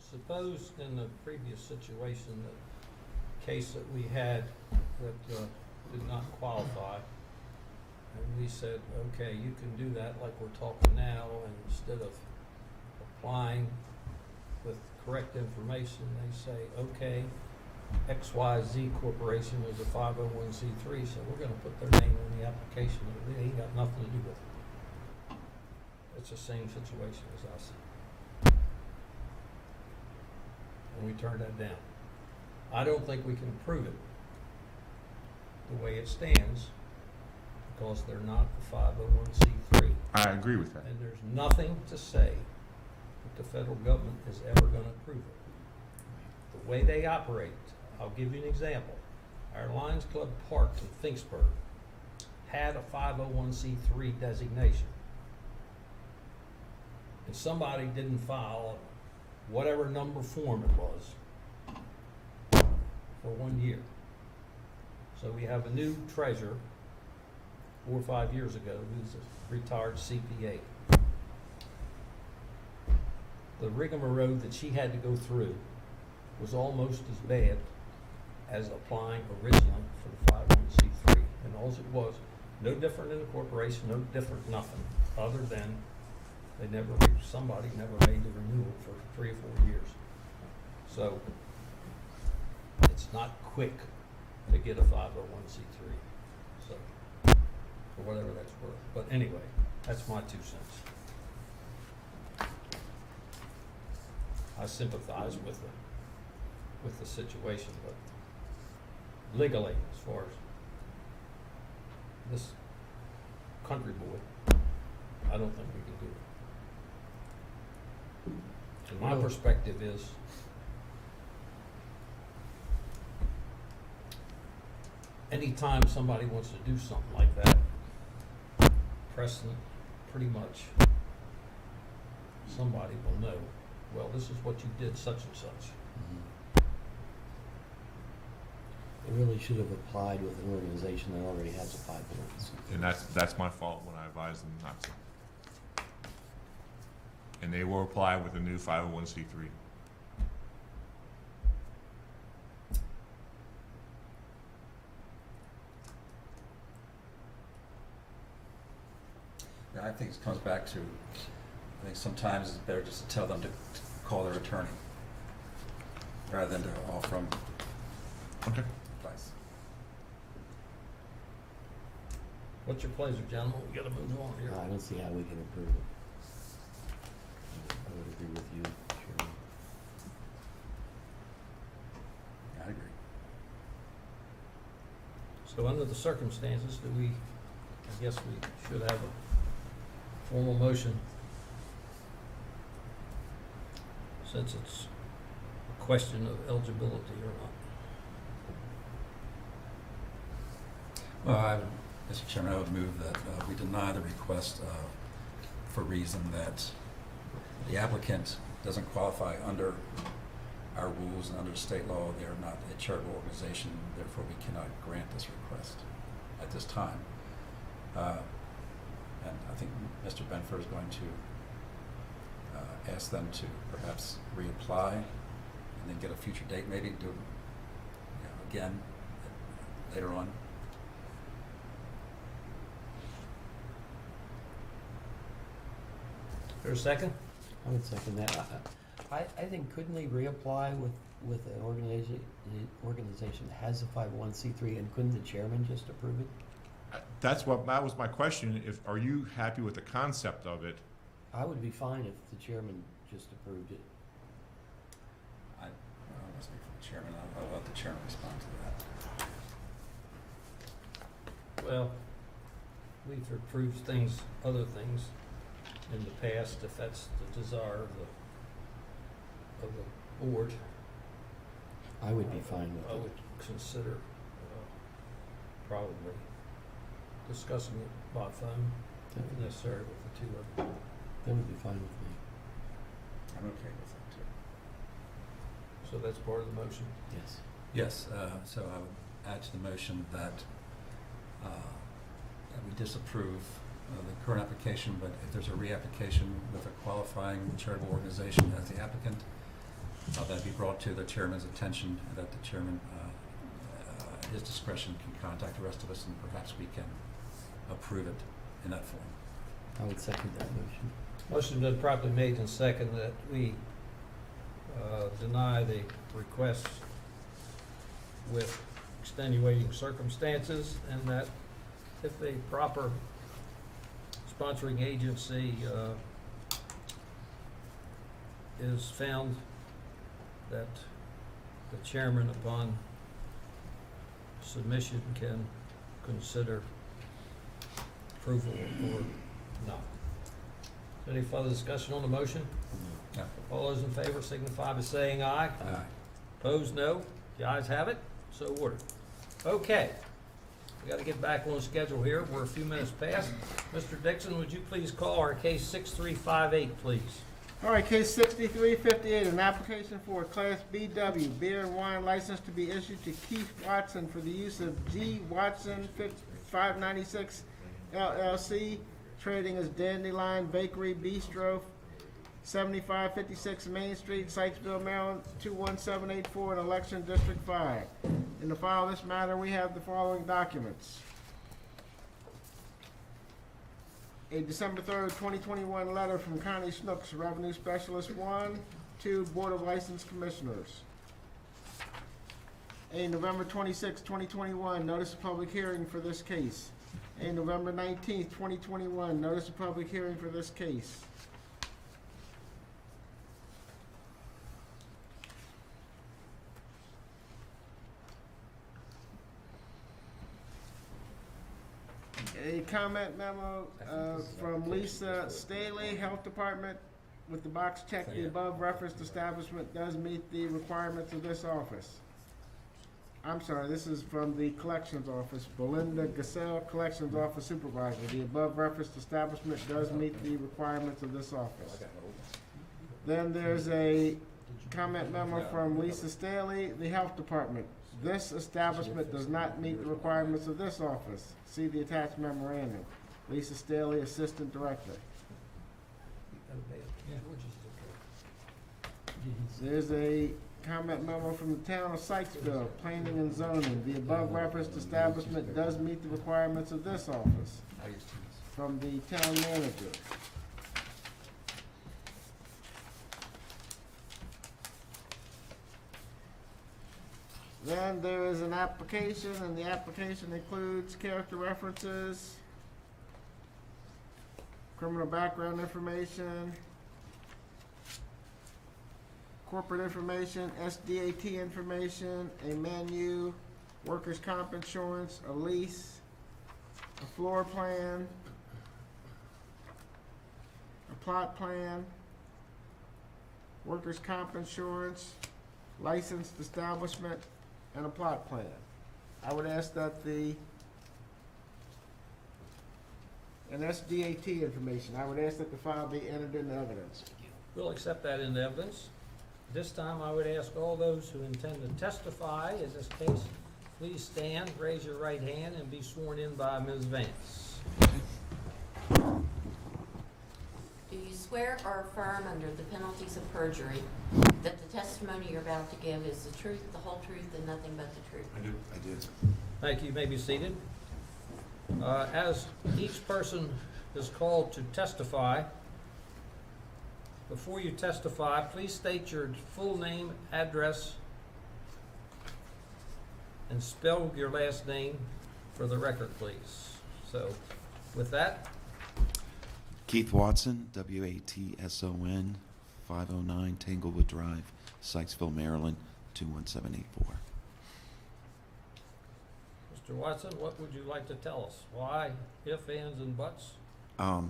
Suppose in the previous situation, the case that we had that did not qualify, and we said, okay, you can do that like we're talking now, and instead of applying with correct information, they say, okay, XYZ Corporation is a 501c3, so we're gonna put their name on the application, they ain't got nothing to do with it. It's the same situation as us. And we turned that down. I don't think we can approve it the way it stands, because they're not a 501c3. I agree with that. And there's nothing to say that the federal government is ever gonna approve it. The way they operate, I'll give you an example. Our Lions Club Park in Finksburg had a 501c3 designation. And somebody didn't file whatever number form it was for 1 year. So we have a new treasurer 4 or 5 years ago who's a retired CPA. The rigmarole that she had to go through was almost as bad as applying originally for the 501c3. And all it was, no different than a corporation, no different nothing, other than somebody never made the renewal for 3 or 4 years. So it's not quick to get a 501c3. So for whatever that's worth. But anyway, that's my 2 cents. I sympathize with the situation, but legally, as far as this country boy, I don't think we can do it. And my Well- perspective is, anytime somebody wants to do something like that, precedent, pretty much, somebody will know, well, this is what you did such and such. it really should have applied with an organization that already has a 501c3. And that's my fault when I advised them not to. And they will apply with a new 501c3. Yeah, I think it comes back to, I think sometimes it's better just to tell them to call their attorney rather than to offer them Okay. advice. What's your pleasure, gentlemen? We gotta move on here. I don't see how we can improve it. I would agree with you, Chairman. I agree. So under the circumstances, I guess we should have a formal motion, since it's a question of eligibility or not. Well, Mr. Chairman, I would move that we deny the request for reason that the applicant doesn't qualify under our rules and under state law. They are not a charitable organization, therefore we cannot grant this request at this time. And I think Mr. Benford is going to ask them to perhaps reapply and then get a future date, maybe do it again later on. Is there a second? I would second that. I think couldn't they reapply with an organization that has a 501c3, and couldn't the chairman just approve it? That was my question. Are you happy with the concept of it I would be fine if the chairman just approved it. I'll speak for the chairman. I'll let the chairman respond to that. Well, we've approved things, other things in the past, if that's the desire of the board. I would be fine with I it. would consider, probably discussing it by phone, if necessary, with the two of them. That would be fine with me. I'm okay with that too. So that's part of the motion. Yes. Yes, so I would add to the motion that we disapprove the current application, but if there's a reapplication with a qualifying charitable organization as the applicant, that be brought to the chairman's attention, and that the chairman, at his discretion, can contact the rest of us, and perhaps we can approve it in that form. I would second that motion. Motion been properly made and second that we deny the request with extenuating circumstances, and that if a proper sponsoring agency is found, that the chairman, upon submission, can consider approval or not. Any further discussion on the motion? No. All those in favor signify by saying aye. Aye. Opposed, no. The ayes have it, so ordered. Okay, we got to get back on schedule here. We're a few minutes past. Mr. Dixon, would you please call our case 6358, please? All right, case 6358, an application for a Class BW beer and wine license to be issued to Keith Watson for the use of G. Watson 596 LLC, trading as Dandelion Bakery Bistro, 7556 Main Street, Sykesville, Maryland, 21784, in Election District 5. In the file of this matter, we have the following documents. A December 3rd, 2021 letter from Connie Snooks, Revenue Specialist 1, to Board of License Commissioners. A November 26, 2021 notice of public hearing for this case. A November 19th, 2021 notice of public hearing for this case. A comment memo from Lisa Staley, Health Department, with the box checked. The above referenced establishment does meet the requirements of this office. I'm sorry, this is from the Collections Office. Belinda Gassell, Collections Office Supervisor. The above referenced establishment does meet the requirements of this office. Then there's a comment memo from Lisa Staley, the Health Department. This establishment does not meet the requirements of this office. See the attached memorandum. Lisa Staley, Assistant Director. There's a comment memo from the town of Sykesville, Planning and Zoning. The above referenced establishment does meet the requirements of this office. From the town manager. Then there is an application, and the application includes character references, criminal background information, corporate information, SDAT information, a menu, workers' comp insurance, a lease, a floor plan, a plot plan, workers' comp insurance, licensed establishment, and a plot plan. I would ask that an SDAT information, I would ask that the file be entered into evidence. We'll accept that into evidence. This time, I would ask all those who intend to testify in this case, please stand, raise your right hand, and be sworn in by Ms. Vance. Do you swear or affirm under the penalties of perjury that the testimony you're about to give is the truth, the whole truth, and nothing but the truth? I did. Thank you. You may be seated. As each person is called to testify, before you testify, please state your full name, address, and spell your last name for the record, please. So, with that, Keith Watson, Watson, 509 Tanglewood Drive, Sykesville, Maryland, 21784. Mr. Watson, what would you like to tell us? Why, if, ands, and buts,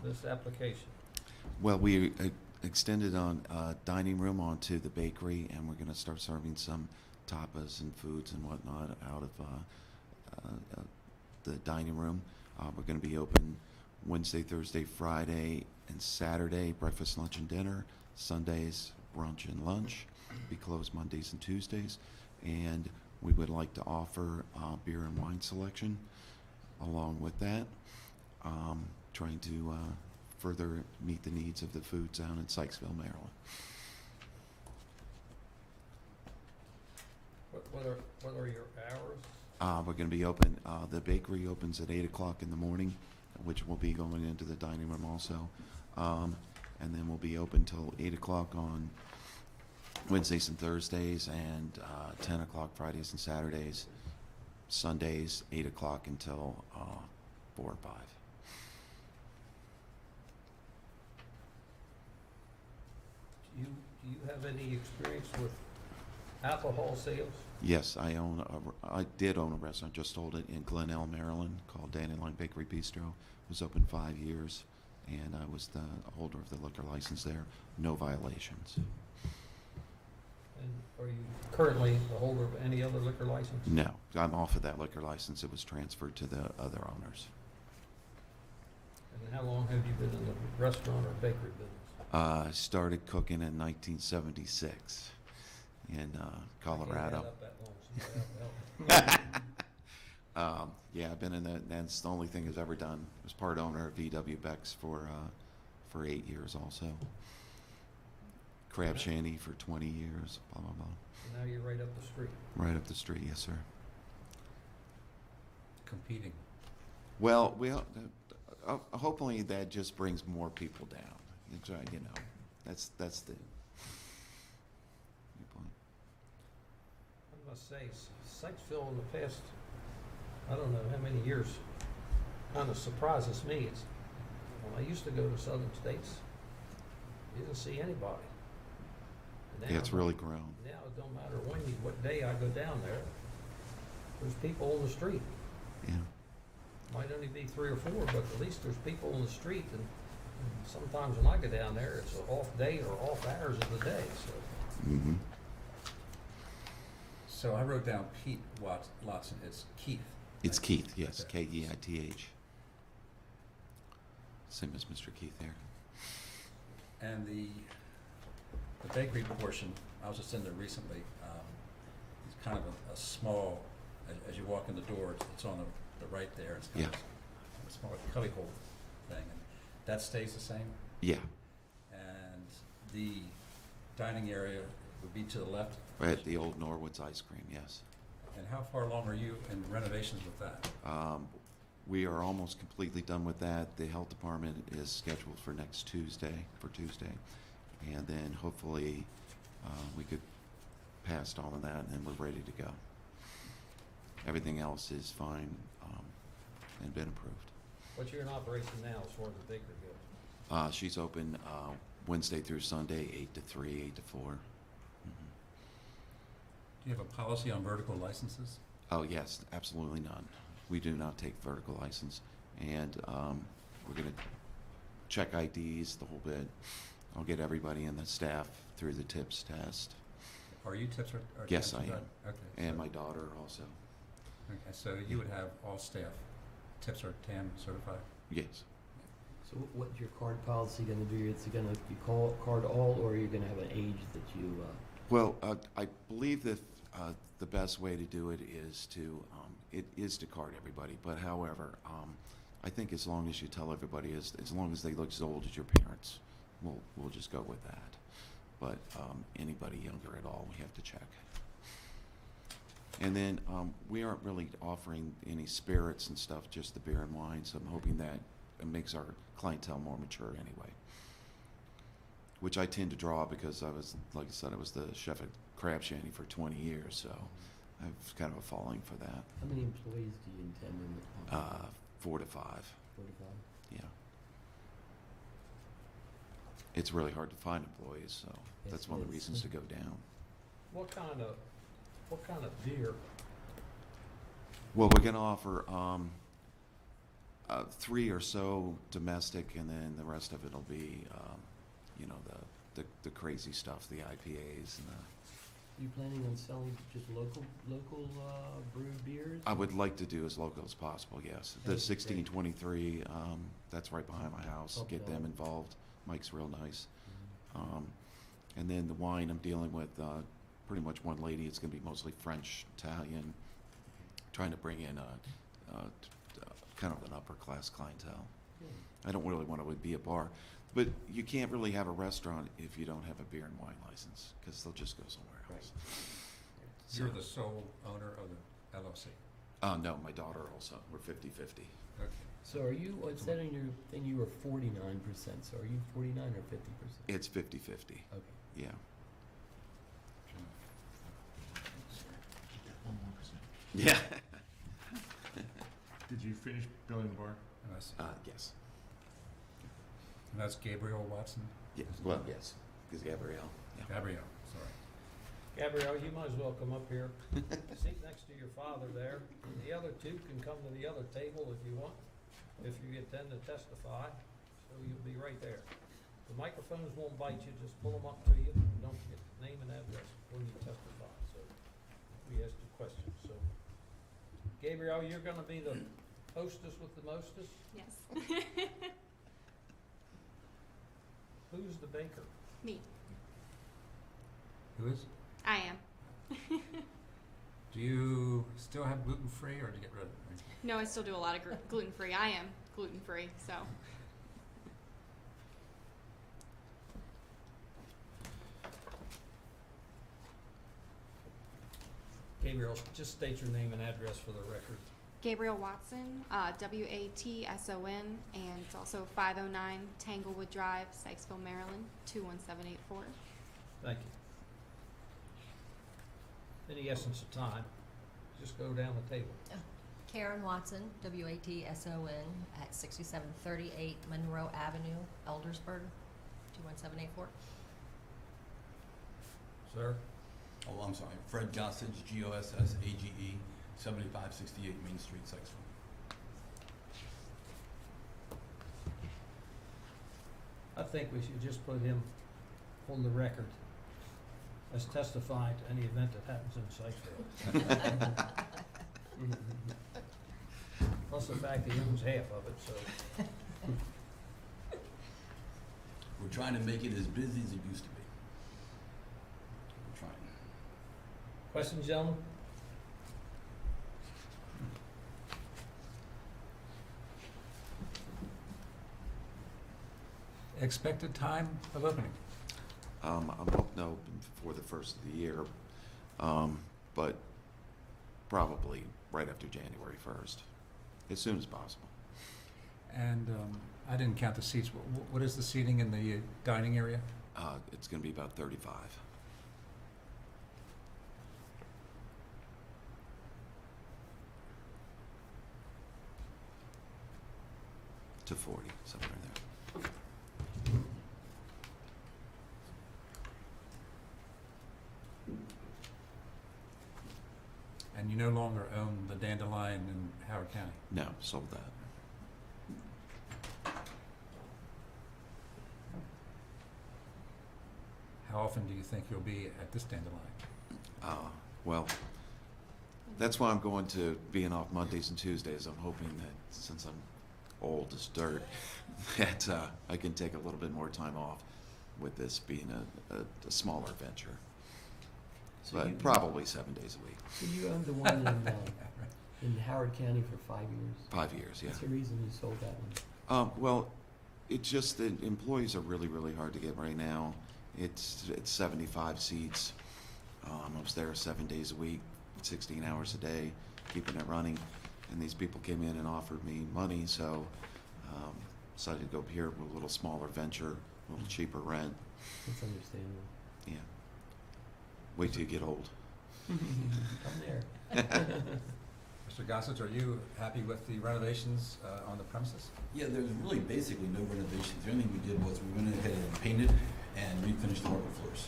this application? Well, we extended on dining room onto the bakery, and we're going to start serving some tapas and foods and whatnot out of the dining room. We're going to be open Wednesday, Thursday, Friday, and Saturday, breakfast, lunch, and dinner. Sundays, brunch and lunch. Be closed Mondays and Tuesdays. And we would like to offer beer and wine selection along with that, trying to further meet the needs of the food zone in Sykesville, Maryland. What are your hours? We're going to be open, the bakery opens at 8 o'clock in the morning, which will be going into the dining room also. And then we'll be open till 8 o'clock on Wednesdays and Thursdays, and 10 o'clock Fridays and Saturdays. Sundays, 8 o'clock until 4 or 5. Do you have any experience with alcohol sales? Yes, I did own a restaurant, just sold it in Glenelg, Maryland, called Dandelion Bakery Bistro. It was open 5 years, and I was the holder of the liquor license there. No violations. And are you currently the holder of any other liquor license? No, I'm off of that liquor license. It was transferred to the other owners. And how long have you been in the restaurant or bakery business? I started cooking in 1976 in Colorado. Yeah, I've been in the, that's the only thing I've ever done. I was part owner of VW Beck's for 8 years also. Crab Shanty for 20 years, blah, blah, blah. So now you're right up the street. Right up the street, yes, sir. Competing. Well, hopefully that just brings more people down. It's, you know, that's the viewpoint. I must say, Sykesville in the past, I don't know how many years, kind of surprises me. It's, when I used to go to southern states, you didn't see anybody. Now, Yeah, it's really grown. Now it don't matter what day I go down there, there's people on the street. Yeah. Might only be 3 or 4, but at least there's people on the street, and sometimes when I go down there, it's an off day or off hours of the day, so. Mm-hmm. So I wrote down Pete Watson. It's Keith. It's Keith, yes, Okay. Keith. Same as Mr. Keith there. And the bakery portion, I was just in there recently. It's kind of a small, as you walk in the door, it's on the right there. It's kind of a small cubbyhole thing. And that stays the same? Yeah, And the dining area would be to the left? right at the old Norwood's Ice Cream, yes. And how far along are you in renovations with that? We are almost completely done with that. The health department is scheduled for next Tuesday, and then hopefully we could pass all of that, and then we're ready to go. Everything else is fine and been approved. What's your in operation now as far as the bakery goes? She's open Wednesday through Sunday, 8 to 3, 8 to 4. Mm-hmm. Do you have a policy on vertical licenses? Oh, yes, absolutely none. We do not take vertical license, and we're going to check IDs, the whole bit. I'll get everybody in the staff through the TIPS test. Are you TIPS or Yes, TIPS I am. certified? Okay. And so- my daughter also. Okay, so you would have all staff TIPS or TAM certified? Yes. So what's your card policy gonna be? Is it gonna be card all, or are you gonna have an age that you, Well, I believe that the best way to do it is to card everybody. But however, I think as long as you tell everybody, as long as they look as old as your parents, we'll just go with that. But anybody younger at all, we have to check. And then we aren't really offering any spirits and stuff, just the beer and wine. So I'm hoping that it makes our clientele more mature anyway. Which I tend to draw because I was, like I said, I was the chef at Crab Shanty for 20 years, so I've kind of a falling for that. how many employees do you intend in the company? 4 to 5, 45? yeah. it's really hard to find employees, so Yes, that's one of the it is. reasons to go down. What kind of beer? Well, we're gonna offer, 3 or so domestic, and then the rest of it'll be, you know, the crazy stuff, the IPAs and the. You planning on selling just local brewed beers? I would like to do as local as possible, yes. The That'd be great. 1623, that's right behind my house. Get them Okay. involved. Mike's real nice. Mhm. And then the wine, I'm dealing with pretty much one lady. It's going to be mostly French, Italian, trying to bring in kind of an upper class clientele. Good. I don't really want to be a bar, but you can't really have a restaurant if you don't have a beer and wine license, because they'll just go somewhere else. You're the sole owner of the LLC? No, my daughter also. We're 50-50. Okay. So are you, it said on your thing you were 49%, so are you 49 or 50%? It's 50-50, Okay. yeah. Yeah. Did you finish building the bar? And that's, Yes. and that's Gabriel Watson? Yes. Well, yes, because Gabrielle. Yeah. Gabrielle, sorry. Gabrielle, you might as well come up here. Seat next to your father there. And the other two can come to the other table if you want, if you intend to testify. So you'll be right there. The microphones won't bite you, just pull them up to you. Don't forget name and address when you testify, so we ask you questions, so. Gabrielle, you're gonna be the hostess with the mostest? Yes. Who's the baker? Me. Who is? I am. Do you still have gluten-free, or did you get rid of it? No, I still do a lot of gluten-free. I am gluten-free, so. Gabrielle, just state your name and address for the record. Gabriel Watson, Watson, and it's also 509 Tanglewood Drive, Sykesville, Maryland, 21784. Thank you. In the essence of time, just go down the table. Karen Watson, Watson, at 6738 Monroe Avenue, Eldersburg, 21784. Sir? Oh, I'm sorry. Fred Gossage, Gossage, 7568 Main Street, Sykesville. I think we should just put him on the record as testifying to any event that happens in Sykesville. Plus the fact he owns half of it, so. We're trying to make it as busy as it used to be. We're trying. Questions, gentlemen? Expected time of opening? I'm hoping to open before the first of the year, but probably right after January 1st, as soon as possible. And I didn't count the seats. What is the seating in the dining area? It's going to be about 35. To 40, somewhere in there. And you no longer own the Dandelion in Howard County? No, sold that. How often do you think you'll be at this Dandelion? Well, that's why I'm going to being off Mondays and Tuesdays. I'm hoping that since I'm old as dirt, that I can take a little bit more time off with this being a smaller venture. So But you- probably 7 days a week. So you owned the one in Howard County for 5 years? 5 years, yeah. What's the reason you sold that one? Well, it's just that employees are really, really hard to get right now. It's 75 seats. I was there 7 days a week, 16 hours a day, keeping it running. And these people came in and offered me money, so decided to go here with a little smaller venture, a little cheaper rent. That's understandable. Yeah. Wait till you get old. I'm there. Mr. Gossage, are you happy with the renovations on the premises? Yeah, there's really basically no renovations. The only thing we did was we went ahead and painted and refinished the marble floors.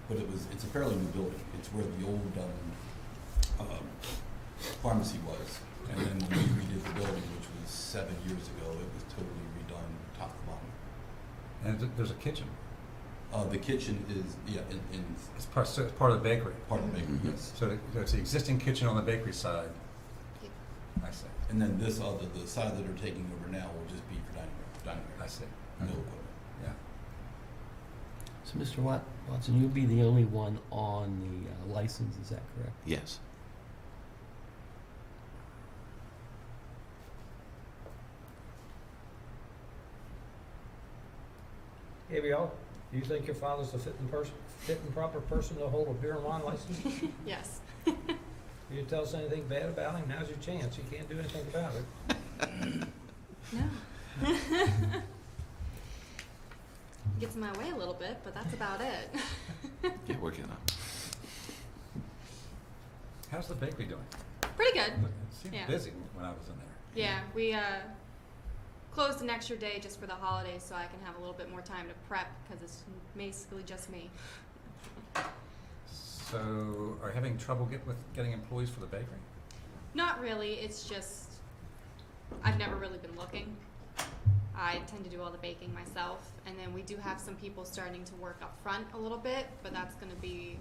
But it's a fairly new building. It's where the old pharmacy was. And then when we redid the building, which was 7 years ago, it was totally redone top to bottom. And there's a kitchen. The kitchen is, It's part of the bakery. part of the bakery, yes. So there's the existing kitchen on the bakery side. I see. And then this the side that they're taking over now will just be for dining room. I see. No equipment. Yeah. So, Mr. Watson, you'll be the only one on the license, is that correct? Yes. Gabrielle, do you think your father's the fit and proper person to hold a beer and wine license? Yes. If you tell us anything bad about him, now's your chance. You can't do anything about it. No. Gets in my way a little bit, but that's about it. Yeah, we're gonna. How's the bakery doing? Pretty good. It seemed Yeah. busy when I was in there. Yeah, we closed an extra day just for the holidays so I can have a little bit more time to prep because it's basically just me. So, are you having trouble with getting employees for the bakery? Not really, it's just I've never really been looking. I tend to do all the baking myself, and then we do have some people starting to work up front a little bit, but that's going to be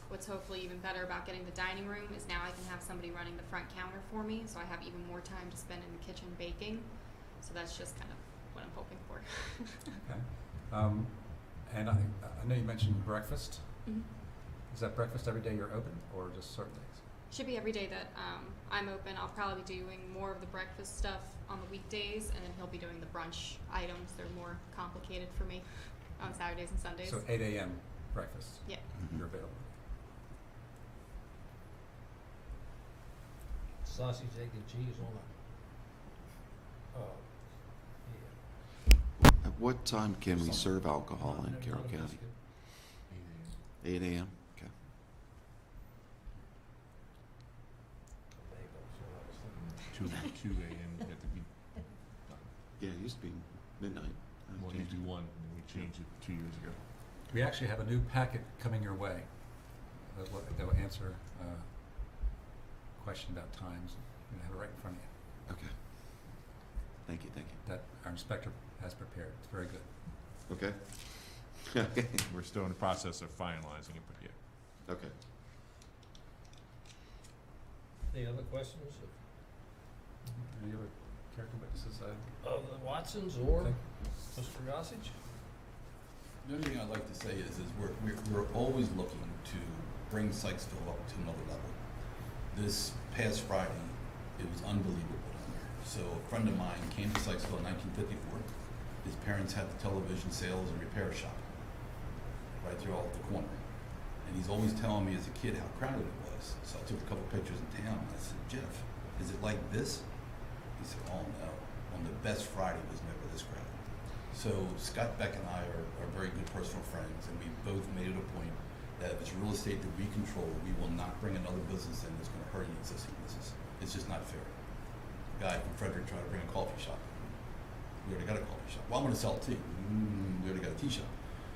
what's hopefully even better about getting the dining room is now I can have somebody running the front counter for me, so I have even more time to spend in the kitchen baking. So that's just kind of what I'm hoping for. Okay. And I know you mentioned breakfast. Mhm. Is that breakfast every day you're open, or just certain days? Should be every day that I'm open. I'll probably be doing more of the breakfast stuff on the weekdays, and then he'll be doing the brunch items. They're more complicated for me on Saturdays and Sundays. So 8 a.m. breakfast. Yeah. You're available. Sausage, egg, and cheese on At what time can we serve alcohol in Carroll County? 8 a.m.? Okay. Two a.m. You have to be, Yeah, it used to be midnight. well, you do one, and we changed it 2 years ago. We actually have a new packet coming your way that will answer a question about times. You have it right in front of you. Okay. Thank you. That our inspector has prepared. It's very good. Okay. Okay. We're still in the process of finalizing it, but yeah. Okay. Any other questions Any other character witnesses? of the Watsons or Okay. Mr. Gossage? The only thing I'd like to say is we're always looking to bring Sykesville up to another level. This past Friday, it was unbelievable down there. So a friend of mine came to Sykesville in 1954. His parents had the television sales and repair shop right there off the corner. And he's always telling me as a kid how crowded it was. So I took a couple pictures in town and I said, Jeff, is it like this? He said, oh no, on the best Friday was never this crowded. So Scott Beck and I are very good personal friends, and we both made it a point that if it's real estate that we control, we will not bring another business in that's gonna hurt an existing business. It's just not fair. A guy from Frederick tried to bring a coffee shop. We already got a coffee shop. Well, I'm gonna sell tea. We already got a tea shop.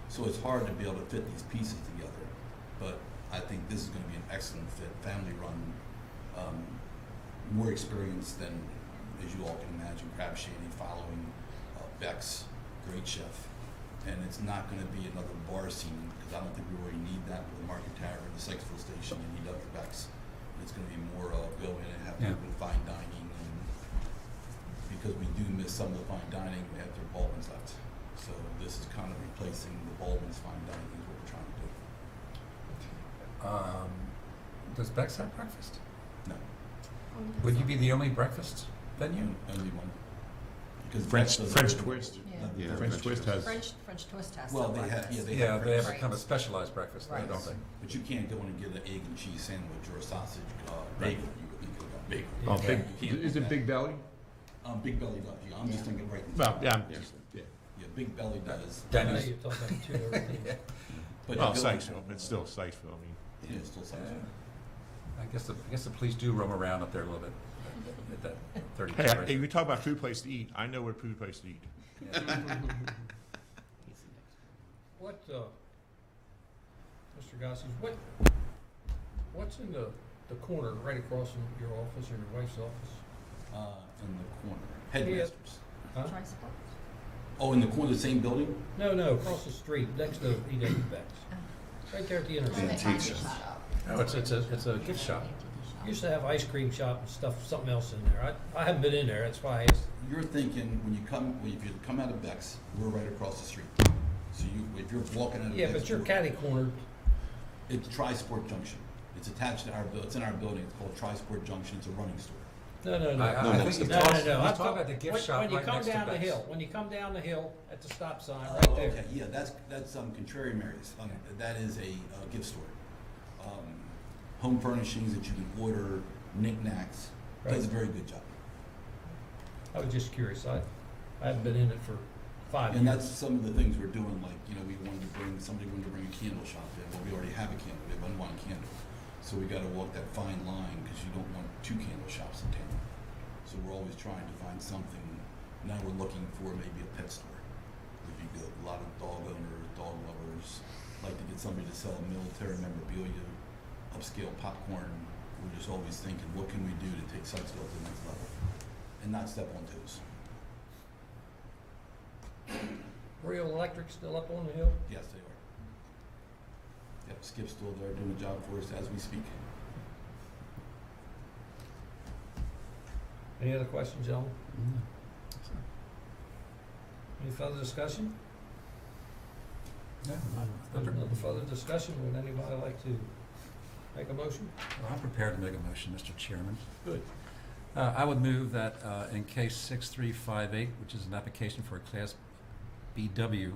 So it's hard to be able to fit these pieces together, but I think this is gonna be an excellent fit, family run, more experienced than, as you all can imagine, Crab Shanty following Beck's, great chef. And it's not gonna be another bar scene, because I don't think we really need that with the Market Tower and the Sykesville Station, you need other Beck's. It's gonna be more go in and have Yeah. good fine dining, and because we do miss some of the fine dining after Baldwin's left. So this is kind of replacing the Baldwin's fine dining is what we're trying to do. Does Beck's have breakfast? No, Would you be the only breakfast venue? only one. Because French Beck's French doesn't- twist. Yeah, French twist has. French Twist has Well, some they have, breakfast. yeah, they Yeah, have they have breakfast. kind of a specialized breakfast, Right. don't they? But you can't go in and get an egg and cheese sandwich or a sausage bagel. You could go bagel. Oh, You big, can't is do it that. Big Belly? Big Belly does. Yeah, I'm just thinking right. in Well, front. yeah, I'm just, yeah. Yeah, Big Belly does. Now Daniel's, you're talking about two different things. But Well, you go in- Sykesville, it's still Sykesville, I mean. Yeah, it's still Sykesville. I guess the police do roam around up there a little bit at that 30. Hey, we talk about food place to eat, I know where food place to eat. Mr. Gossage, what's in the corner right across from your office or your wife's office? In the corner, Headmasters. Huh? Oh, in the corner of the same building? No, across the street, next to E.W. Beck's. Right there at the intersection. Oh, it's a gift shop. Used to have ice cream shop and stuff, something else in there. I haven't been in there, that's why I asked. You're thinking, if you come out of Beck's, we're right across the street. So if you're walking out of Beck's. Yeah, but you're catty cornered. It's Tri-Sport Junction. It's attached to it's in our building. It's called Tri-Sport Junction. It's a running store. No. I think he's No. talking I'm about the gift shop When you right come next to down the Beck's. hill, when you come down the hill at the stop sign, Oh, right there. okay, yeah, that's Contrary Mary's. That is a gift store. Home furnishings that you can order, knickknacks. Does a very good job. I was just curious. I haven't been in it for 5 years. And that's some of the things we're doing, like, somebody wanted to bring a candle shop in. Well, we already have a candle, we have one candle. So we gotta walk that fine line, because you don't want 2 candle shops in town. So we're always trying to find something. Now we're looking for maybe a pet store. If you go, a lot of dog owners, dog lovers, like to get somebody to sell military memorabilia, upscale popcorn. We're just always thinking, what can we do to take Sykesville to the next level and not step on toes? Real Electric still up on the hill? Yes, they are. Yep, Skip's still there doing a job for us as we speak. Any other questions, gentlemen? Any further discussion? Yeah. If there's no further discussion, would anybody like to make a motion? Well, I'm prepared to make a motion, Mr. Chairman. Good. I would move that in case 6358, which is an application for a Class BW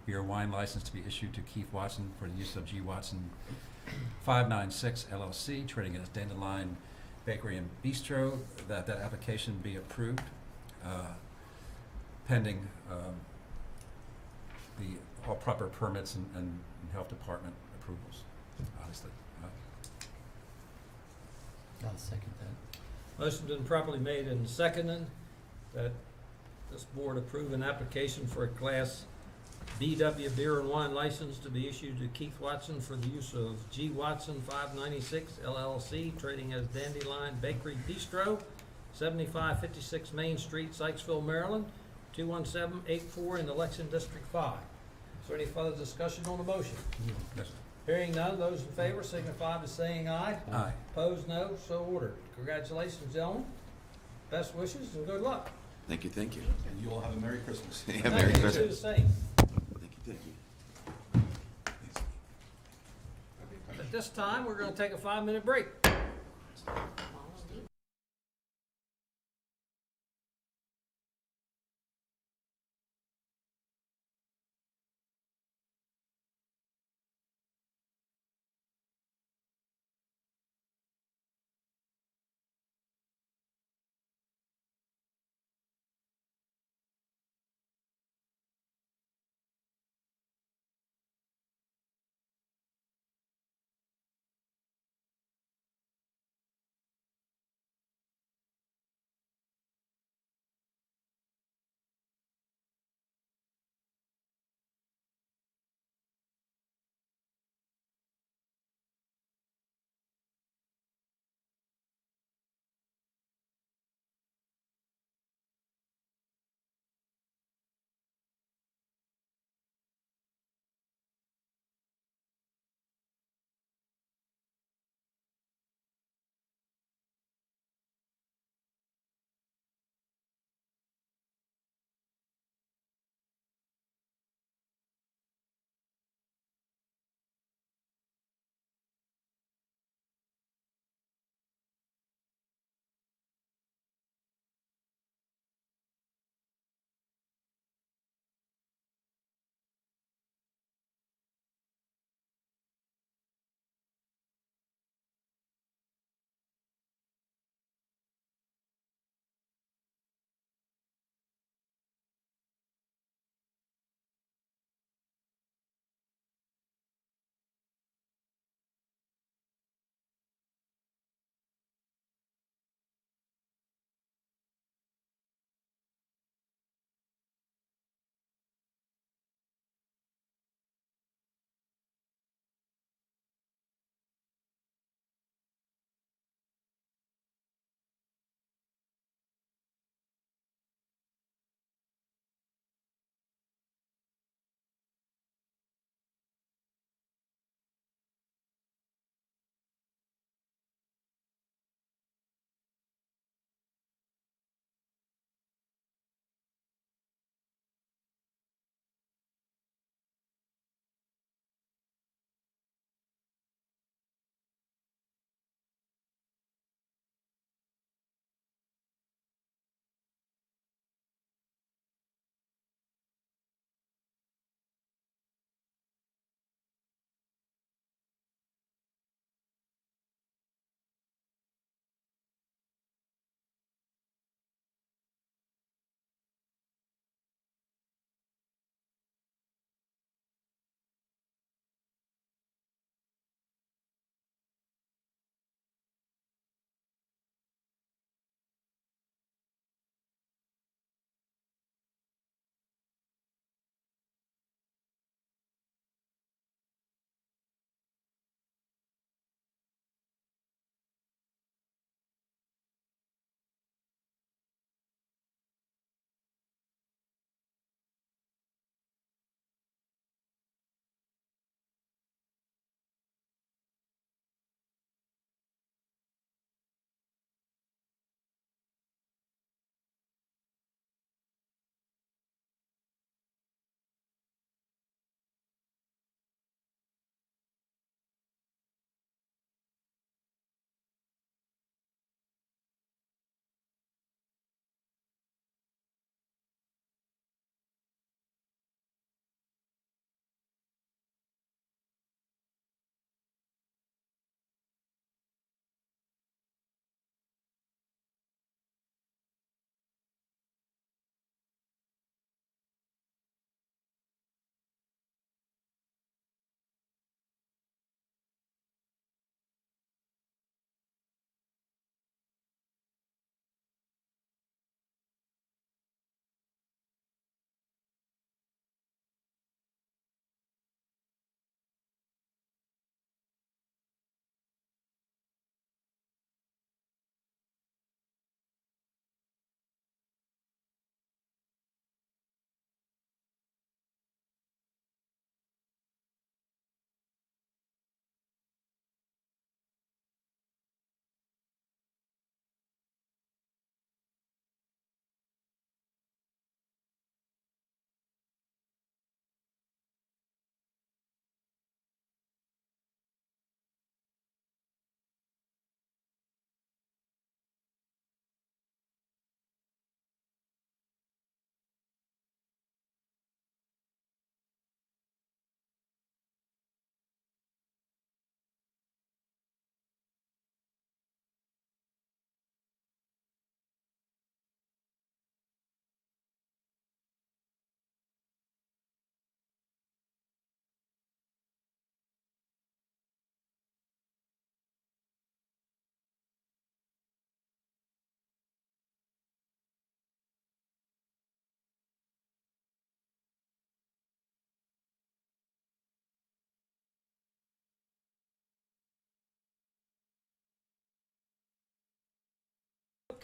beer wine license to be issued to Keith Watson for the use of G. Watson 596 LLC, trading as Dandelion Bakery and Bistro, that application be approved pending all proper permits and health department approvals, obviously. I'll second that. Motion been properly made and seconded that this board approve an application for a Class BW beer and wine license to be issued to Keith Watson for the use of G. Watson 596 LLC, trading as Dandelion Bakery Bistro, 7556 Main Street, Sykesville, Maryland, 21784 in the Lexington District 5. Is there any further discussion on the motion? Yes, sir. Hearing none, those in favor signify by saying aye. Aye. Opposed, no. So ordered. Congratulations, gentlemen. Best wishes and good luck. Thank you. And you all have a Merry Christmas. Yeah, Merry Thank you. Christmas. Do the same. Thank you. At this time, we're going to take a 5-minute break.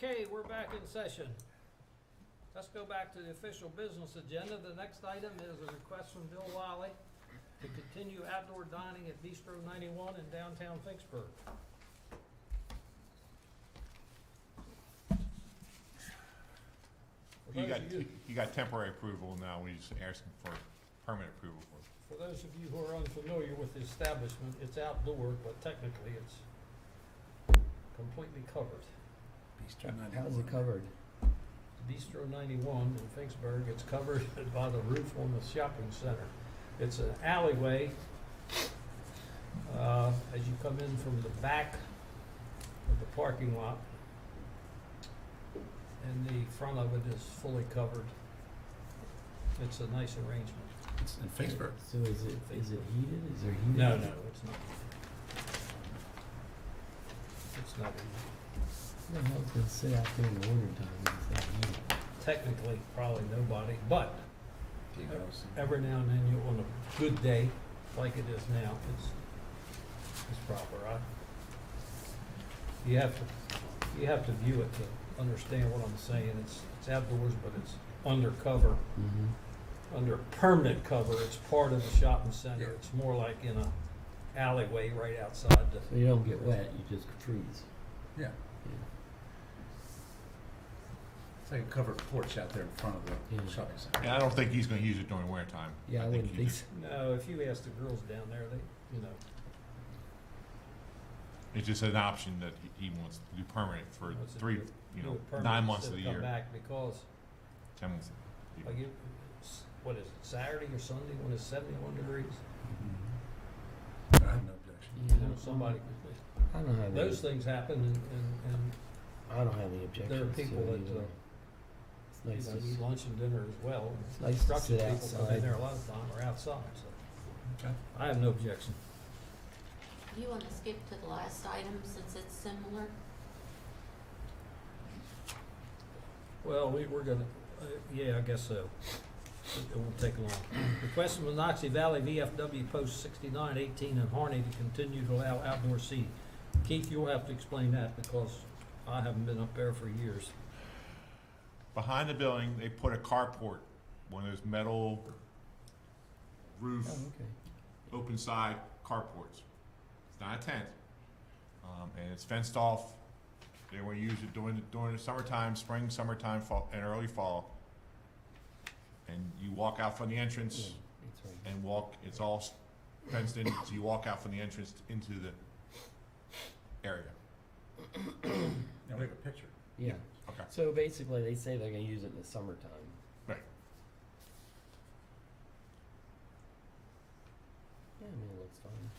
Okay, we're back in session. Let's go back to the official business agenda. The next item is a request from Bill Wiley to continue outdoor dining at Bistro 91 in downtown Finksburg. For He got temporary approval now, he's asking for permanent approval for it. For those of you who are unfamiliar with the establishment, it's outdoor, but technically it's completely covered. Bistro How is it covered? Bistro 91 in Finksburg, it's covered by the roof on the shopping center. It's an alleyway, as you come in from the back of the parking lot. And the front of it is fully covered. It's a nice arrangement. It's in Finksburg. So is it heated? Is there heating? No, it's not. It's not heated. No, I was gonna sit out there in the winter time. It's not heated. Technically, probably nobody, but T-house. every now and then, you on a good day, like it is now, it's proper, right? You have to view it to understand what I'm saying. It's outdoors, but it's undercover, Mm-hmm. under permanent cover. It's part of the shopping center. It's more like in a alleyway right outside the. So you don't get wet, you just freeze. Yeah. It's like a covered porch out there in front of the Yeah. shopping center. And I don't think he's gonna use it during winter time. Yeah, I wouldn't he think just- so. No, if you ask the girls down there, It's just an option that he wants to do permanent for Wants to three, do you do know, it permanent 9 months of instead the come year. back because, 10 months. like, what is it, Saturday or Sunday when it's 71 degrees? I have no objection. You know, somebody, I don't have those any, things happen and I don't have any objections. there are people to it that, either. It's nice you to know, eat lunch and dinner as well. It's nice to Construction sit people come in outside. there a lot of time or outside, so Okay. I have no objection. Do you want to skip to the last item since it's similar? Well, we're gonna, yeah, I guess so. It won't take long. Request from Monocacy Valley VFW Post 6918 in Harney to continue to allow outdoor seating. Keith, you'll have to explain that because I haven't been up there for years. Behind the building, they put a carport, one of those metal roof, Oh, okay. open side carports. It's not a tent, and it's fenced off. They will use it during the summertime, spring, summertime, fall, and early fall. And you walk out from the Yeah, entrance that's right. and walk. It's all fenced in, so you walk out from the entrance into the area. Yeah, we have a picture. Yeah. Okay. So basically, they say they're gonna use it in the summertime. Right. Yeah, I mean, it looks fine.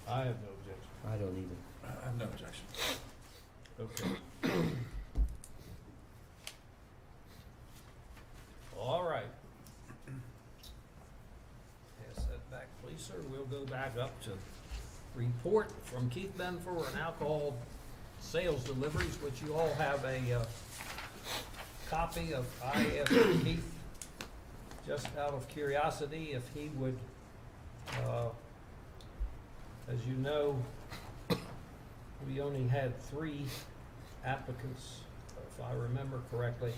I have no objection. I don't either. I have no objection. Okay. All right. Pass that back, please, sir. We'll go back up to report from Keith Benfor on alcohol sales deliveries, which you all have a copy of. I asked Keith, just out of curiosity, if he would, as you know, we only had 3 applicants, if I remember correctly,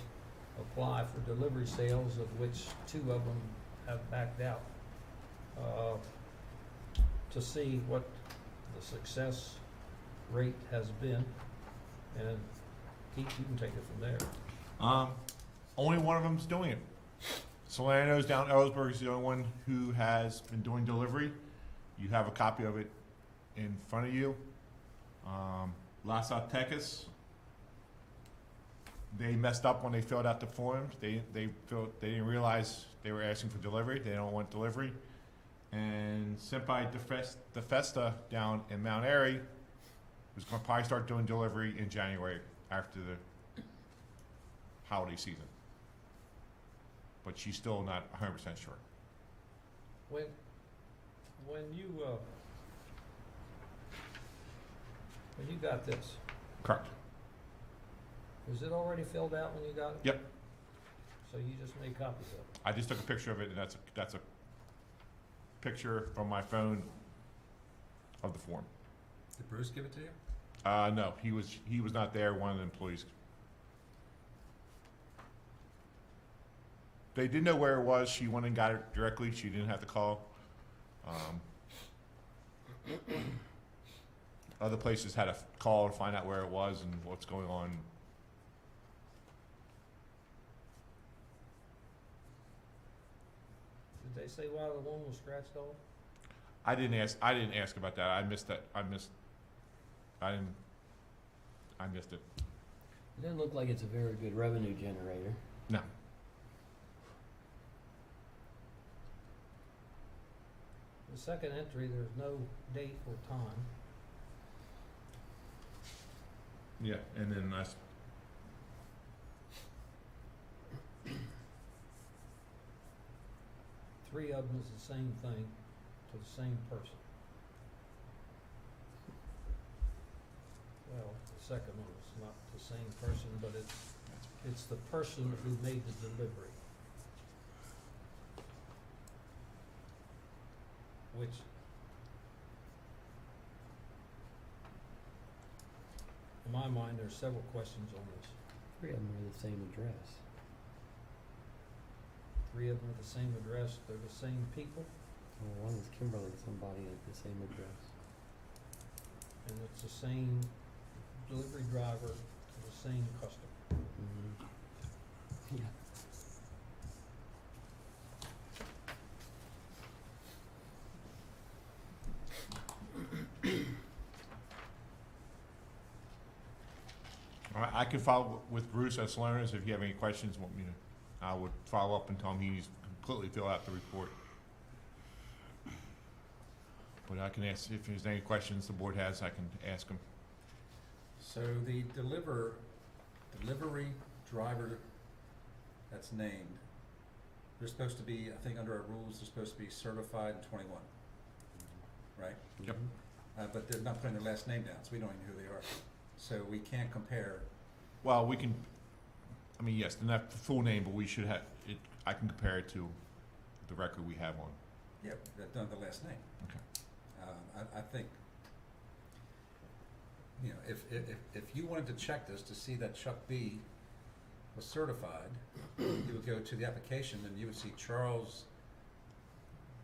apply for delivery sales, of which 2 of them have backed out. To see what the success rate has been, and Keith, you can take it from there. Only one of them's doing it. Solano's down Ellsberg is the only one who has been doing delivery. You have a copy of it in front of you. Las Aztecas, they messed up when they filled out the forms. They didn't realize they were asking for delivery. They don't want delivery. And Senpai De Festa down in Mount Airy was going to probably start doing delivery in January after the holiday season. But she's still not 100% sure. When you got this, Correct. was it already filled out when you got it? Yep. So you just made copies of it? I just took a picture of it, and that's a picture from my phone of the form. Did Bruce give it to you? No, he was not there, one of the employees. They did know where it was, she went and got it directly, she didn't have to call. Other places had to call to find out where it was and what's going on. Did they say why the one was scratched off? I didn't ask about that, I missed it. It doesn't look like it's a very good revenue generator. No. The second entry, there's no date or time. Yeah, and then that's, Three of them is the same thing to the same person. Well, the second one is not the same person, but it's the person who made the delivery. Which, in my mind, there's several questions on this. Three of them are the same address. Three of them are the same address, they're the same people, Well, one is Kimberly, somebody at the same address. and it's the same delivery driver to the same customer. Mm-hmm. Yeah. all right, I can follow with Bruce at Salerno's if you have any questions, want me to, I would follow up and tell him he needs to completely fill out the report. But I can ask, if there's any questions the board has, I can ask him. So the delivery driver that's named, they're supposed to be, I think under our rules, they're supposed to be certified in 21, right? Yep. But they're not putting their last name down, so we don't even know who they are. So we can't compare. Well, we can, I mean, yes, not the full name, but we should have, it, I can compare it to the record we have on. Yeah, they've done the last name. Okay. I think, you know, if you wanted to check this to see that Chuck B was certified, you would go to the application and you would see Charles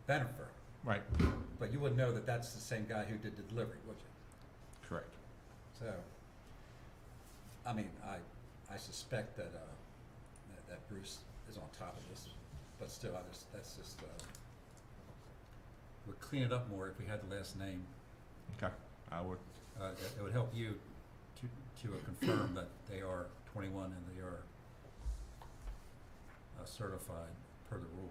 Benifer. Right, But you wouldn't know that that's the same guy who did the delivery, would you? correct. So, I mean, I suspect that, that Bruce is on top of this, but still, that's just, would clean it up more if we had the last name. Okay, I would, It would help you to confirm that they are 21 and they are certified per the rule.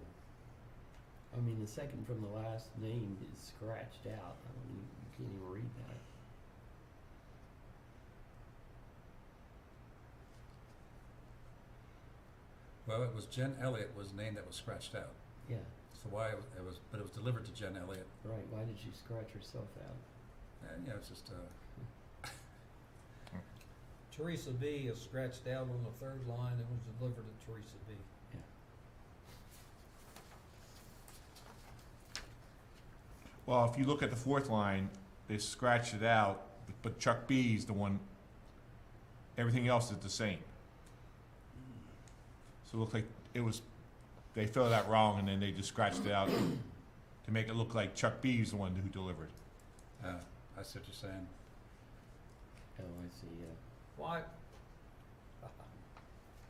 I mean, the second from the last name is scratched out. I don't even, you can't even read that. Well, it was Jen Elliott was the name that was scratched out. Yeah, So why it was, but it was delivered to Jen Elliott. right. Why did she scratch herself out? And, you know, it's just, Teresa B is scratched out on the third line and was delivered to Teresa B. well, if you look at the fourth line, they scratched it out, but Chuck B's the one, everything else is the same. So it looked like it was, they filled out wrong and then they just scratched it out to make it look like Chuck B's the one who delivered. I see what you're saying. Oh, I see, yeah. Why?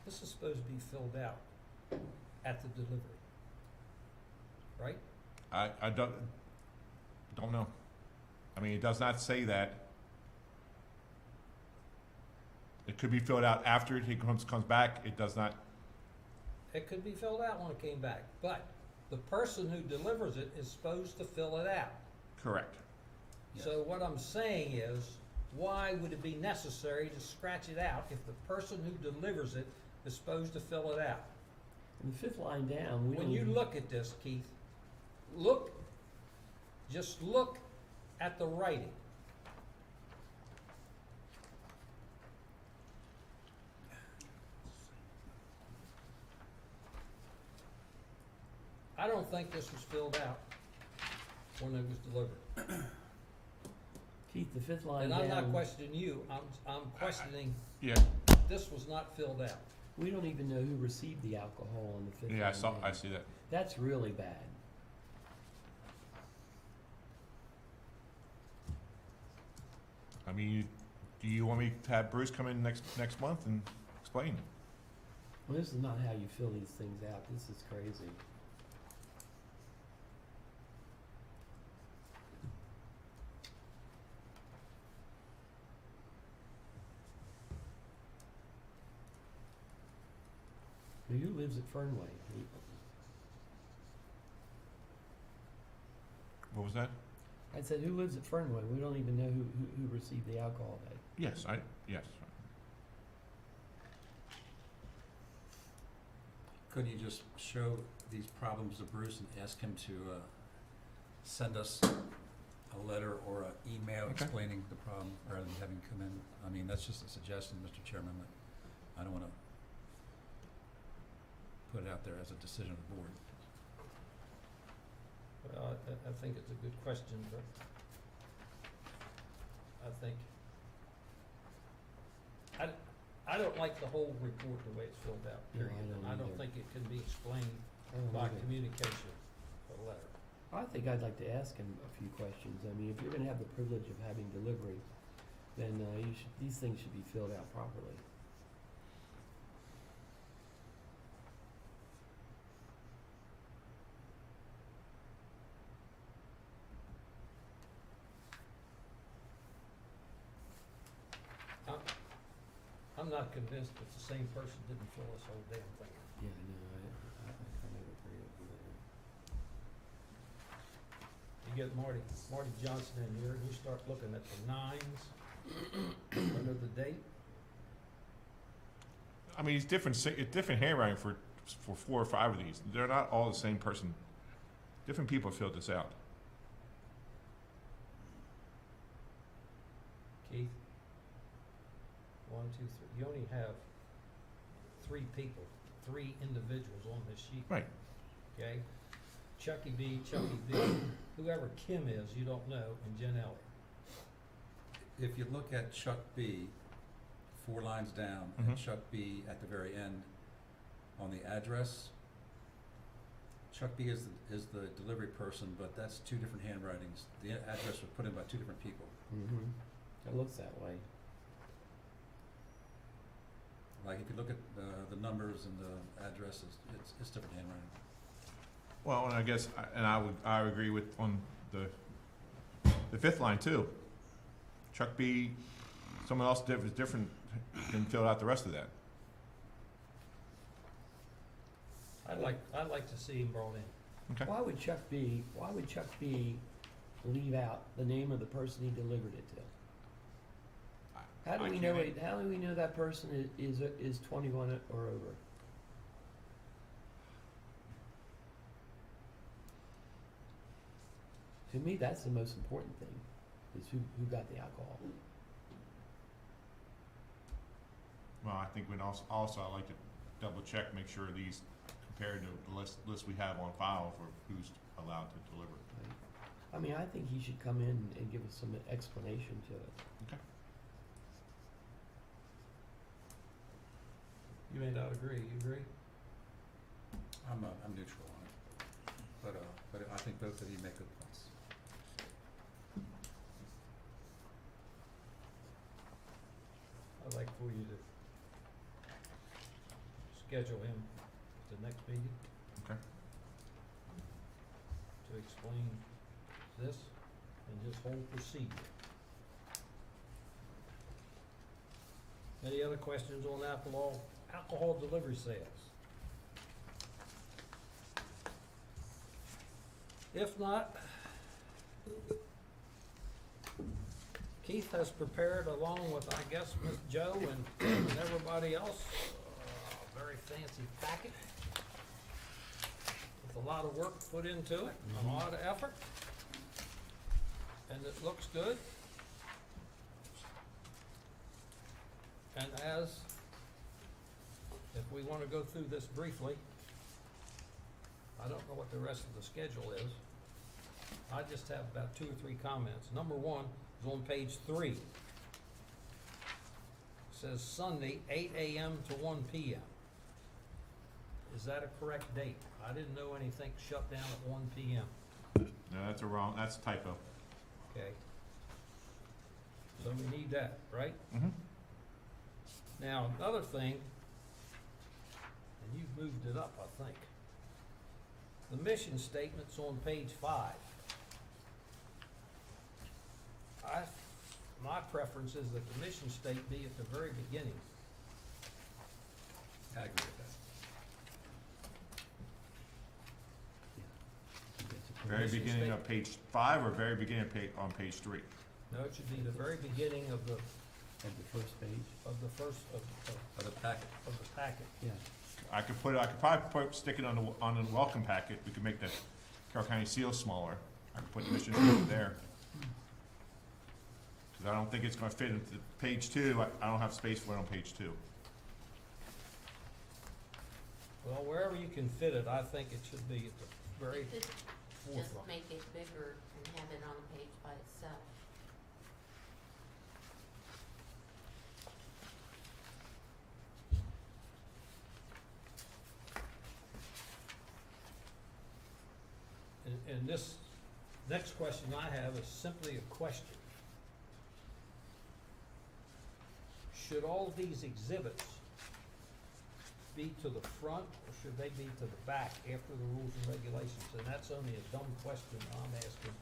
This is supposed to be filled out at the delivery, right? I don't know. I mean, it does not say that. It could be filled out after he comes back. It does not. It could be filled out when it came back, but the person who delivers it is supposed to fill it out. Correct. Yes. So what I'm saying is, why would it be necessary to scratch it out if the person who delivers it is supposed to fill it out? And the fifth line down, we When don't you even- look at this, Keith, just look at the writing. I don't think this was filled out when it was delivered. Keith, the fifth line And down. I'm not questioning you, I'm questioning, Yeah, this was not filled out. We don't even know who received the alcohol on the fifth line yeah, I down. see that. That's really bad. I mean, do you want me to have Bruce come in next month and explain? Well, this is not how you fill these things out. This is crazy. Now, who lives at Fernway? What was that? I said, who lives at Fernway? We don't even know who received the alcohol that. Yes, yes. Couldn't you just show these problems to Bruce and ask him to send us a letter or an email Okay. explaining the problem, rather than having him come in? I mean, that's just a suggestion, Mr. Chairman, that I don't wanna put it out there as a decision of the board. Well, I think it's a good question, but I think, I don't like the whole report the way it's filled out, No, I period. don't And I don't either. think it can be explained I don't by either. communication, a letter. I think I'd like to ask him a few questions. I mean, if you're gonna have the privilege of having delivery, then these things should be filled out properly. I'm not convinced that the same person didn't fill this whole damn thing out. Yeah, no, I kind of agree with you there. You get Marty Johnson in here, and you start looking at the nines under the date. I mean, it's different handwriting for 4 or 5 of these. They're not all the same person. Different people filled this out. Keith? 1, 2, 3. You only have 3 people, 3 individuals on this sheet. Right. Okay? Chucky B, whoever Kim is, you don't know, and Jen Elliott. If you look at Chuck B, 4 lines down, Mhm. and Chuck B at the very end on the address, Chuck B is the delivery person, but that's 2 different handwritings. The address was put in by 2 different people. Mm-hmm. It looks that way. Like, if you look at the numbers and the addresses, it's different handwriting. Well, and I guess, I would agree with on the 5th line too. Chuck B, someone else different than filled out the rest of that. I'd like to see him brought in. Okay. Why would Chuck B leave out the name of the person he delivered it to? How do I we can't know an- how do we know that person is 21 or over? To me, that's the most important thing, is who got the alcohol. Well, I think also I'd like to double check, make sure these compared to the list we have on file for who's allowed to deliver. Right? I mean, I think he should come in and give us some explanation to it. Okay. You may not agree, you agree? I'm neutral on it, but I think both of you make good points. I'd like for you to schedule him at the next meeting. Okay. To explain this and his whole procedure. Any other questions on alcohol delivery sales? If not, Keith has prepared, along with, I guess, Miss Joe and everybody else, a very fancy packet with a lot of work put into it, a lot of effort, and it looks good. And if we want to go through this briefly, I don't know what the rest of the schedule is. I just have about 2 or 3 comments. Number 1, is on page 3. It says Sunday, 8 a.m. to 1 p.m. Is that a correct date? I didn't know anything shut down at 1 p.m. No, that's a typo. Okay. So we need that, right? Mm-hmm. Now, another thing, and you've moved it up, I think. The mission statement's on page 5. My preference is that the mission statement be at the very beginning. I agree with that. Very Mission beginning of statement. page 5 or very beginning of on page 3? No, it should be the very beginning of the At the first page. first Of the packet. of the packet. Yeah. I could probably stick it on the welcome packet. We could make the Carroll County seal smaller. I could put the mission statement there. Because I don't think it's gonna fit into page 2. I don't have space for it on page 2. Well, wherever you can fit it, I think it should be at the very You could just forefront. make it bigger and have it on the page by itself. And this next question I have is simply a question. Should all these exhibits be to the front, or should they be to the back after the rules and regulations? And that's only a dumb question I'm asking.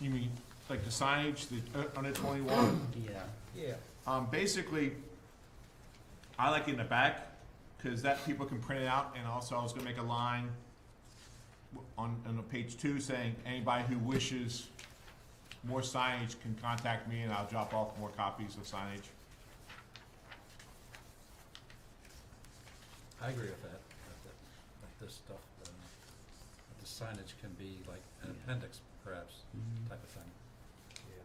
You mean, like the signage, under 21? Yeah. Yeah, Basically, I like it in the back, because that people can print it out, and also I was gonna make a line on page 2 saying, anybody who wishes more signage can contact me, and I'll drop off more copies of signage. I agree with that, that this stuff, that the signage can be like an appendix perhaps, Mhm. type of thing. yeah.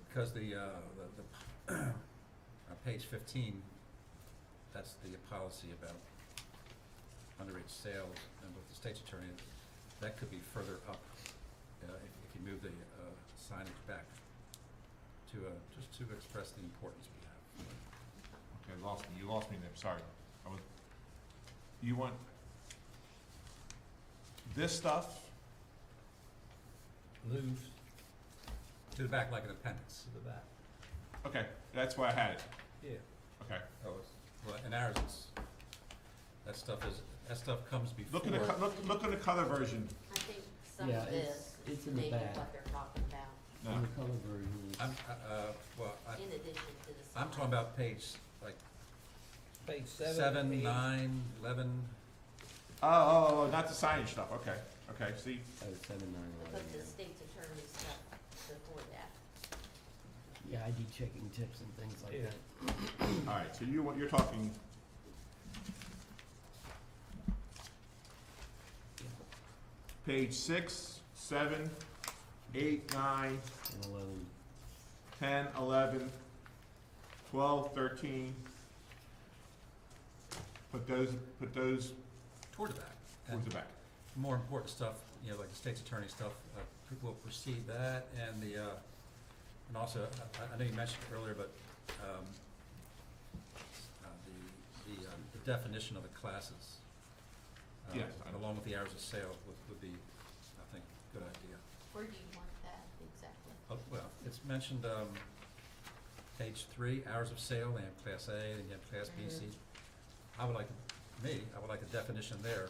Because page 15, that's the policy about underage sales, and with the state's attorney, that could be further up, if you move the signage back to, just to express the importance we have. Okay, you lost me there, sorry. You want this stuff? Moves To the back like an appendix. to the back. Okay, that's where I had it. Yeah. Okay. Oh, well, in ours, that stuff comes before. Look at the color version. I think some Yeah, of it's- this it's is in the maybe back. what they're talking about, No. In the color version. I'm, in addition to the I'm sign. talking about page, like, Page 7, 7, 8. 9, 11. Oh, not the signage stuff, okay, see? Oh, 7, 9, 11. Put the yeah. state's attorney stuff before that. Yeah, ID checking tips and things like Yeah. that. Alright, so you're talking page 6, 7, 8, 9, And 11. 10, 11, 12, 13. Put those Toward the back. towards the And back. more important stuff, like the state's attorney stuff, people will perceive that, and and also, I know you mentioned it earlier, but, the definition of the classes. Yes, I know. Along with the hours of sale would be, I think, a good idea. Where do you want that exactly? Oh, well, it's mentioned, page 3, hours of sale, they have class A, and you have class B, C. I would like a definition there,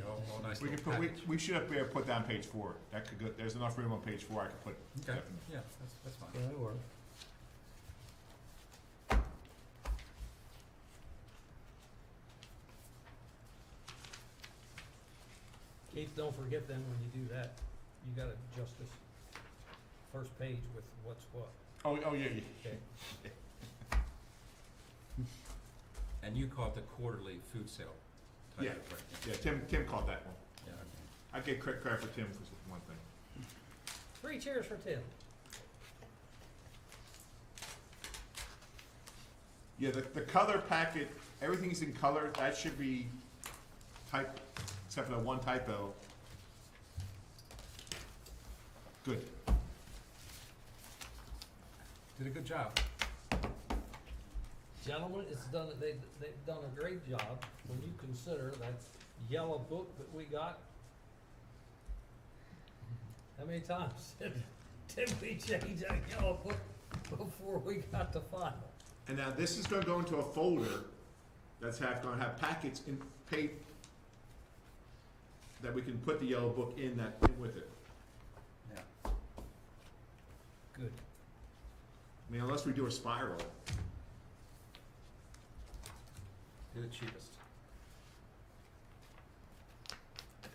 all nice We little could package. we should be able to put down page 4. That could go, there's enough room on page 4, I could put. Okay, yeah, that's fine. Yeah, that works. Keith, don't forget then when you do that, you gotta adjust this first page with what's what, Oh, yeah. okay? And you call it the quarterly food sale type Yeah. of, right? Yeah, Tim caught that one. Yeah, okay. I get credit for Tim for one thing. 3 cheers for Tim. Yeah, the color packet, everything's in color, that should be type, except for that one typo. Good. Did a good job. Gentlemen, they've done a great job when you consider that yellow book that we got. How many times did we change that yellow book before we got to final? And now this is gonna go into a folder that's gonna have packets in that we can put the yellow book in with it. Yeah. Good. I mean, unless we do a spiral. Do the cheapest.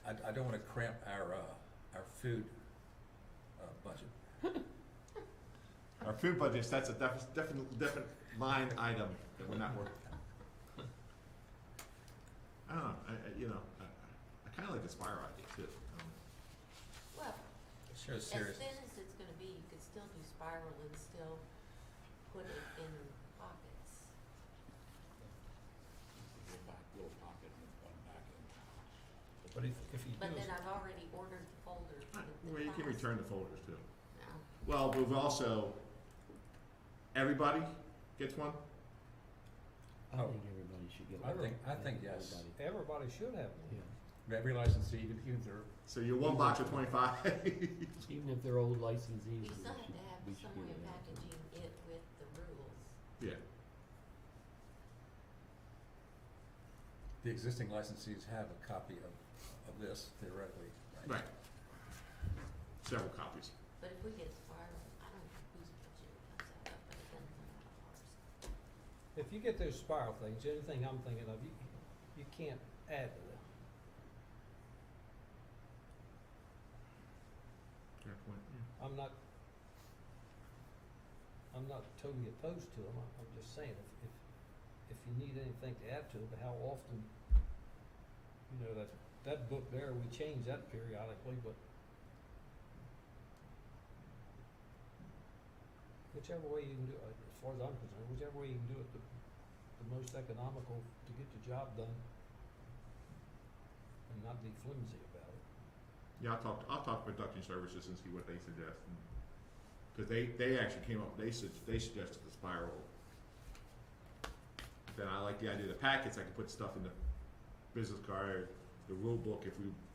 I don't wanna cramp our food, budget. Our food budget, that's a different line item that we're not working on. I don't know, I kinda like the spiral idea too. Well, Shows as seriousness. thin as it's gonna be, you could still do spiral and still put it in pockets. But if you But do, then I've already ordered the folder. Well, you can return the folders too. No. Well, we've also, everybody gets one? I Oh. think everybody should get I one. think yes. Everybody. everybody should have one. Yeah. Every licensee, even if they're, So you're one box of 25. Even if they're old licensees, You we still have should, to have we should some give way of them one. packaging it with the rules. Yeah. the existing licensees have a copy of this theoretically, right? Right. Several copies. But if we get spiral, I don't know whose budget it comes out of, but it doesn't come out of ours. If you get those spiral things, the only thing I'm thinking of, you can't add to them. Fair point, yeah. I'm not totally opposed to them, I'm just saying, if you need anything to add to it, how often, that book there, we change that periodically, but whichever way you can do it, as far as I'm concerned, whichever way you can do it, the most economical to get the job done and not be flimsy about it. Yeah, I'll talk to production services and see what they suggest. Because they actually came up, they suggested the spiral. Then I like the idea of the packets, I can put stuff in the business card, the rule book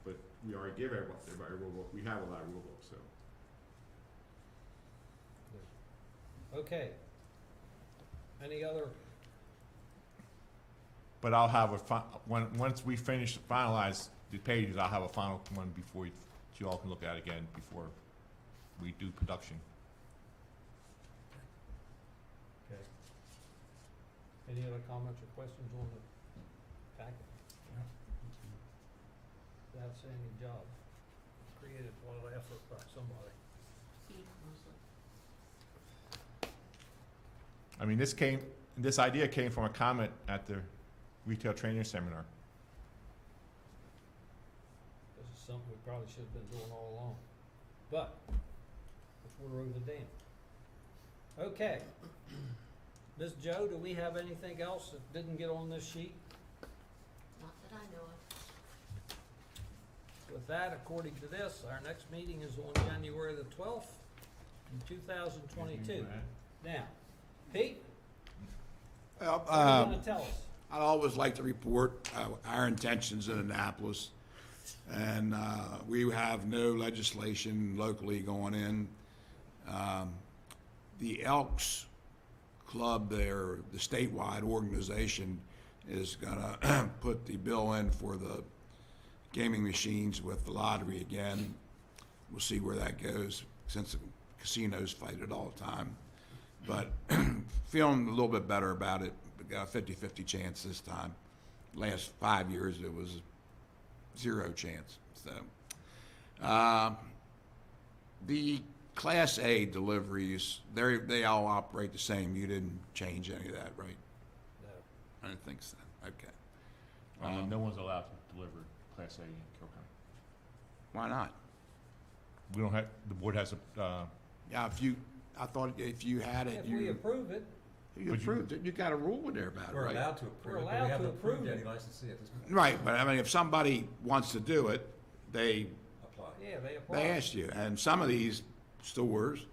but we already give everybody a rule book, we have a lot of rule books, so. Okay. Any other, But I'll have once we finalize the pages, I'll have a final one before you all can look at it again before we do production. okay. Any other comments or questions on the packet? Outstanding job. Created a lot of effort by somebody. Heat mostly. I mean, this idea came from a comment at the retail training seminar. This is something we probably should have been doing all along. But, before over the dam. Okay. Ms. Joe, do we have anything else that didn't get on this sheet? Not that I know of. With that, according to this, our next meeting is on January the 12th in 2022. Now, Pete, what are you going to tell us? I'd always like to report our intentions in Annapolis. And we have no legislation locally going in. The Elks Club there, the statewide organization, is going to put the bill in for the gaming machines with the lottery again. We'll see where that goes, since the casinos fight it all the time. But feeling a little bit better about it. We got a 50-50 chance this time. Last 5 years, it was 0 chance. So, the Class A deliveries, they all operate the same. You didn't change any of that, right? No. I didn't think so. Okay. No one's allowed to deliver Class A in Carroll County. Why not? We don't have, the board has a, Yeah, I thought if you had it, If we approve it, You Would you- approved it, you got a rule in there about it, We're right? allowed to approve We're it, but allowed we haven't to approve approved any it. licensee at this point. Right, but I mean, if somebody wants to do it, they Apply. Yeah, they apply. They asked you, and some of these stores,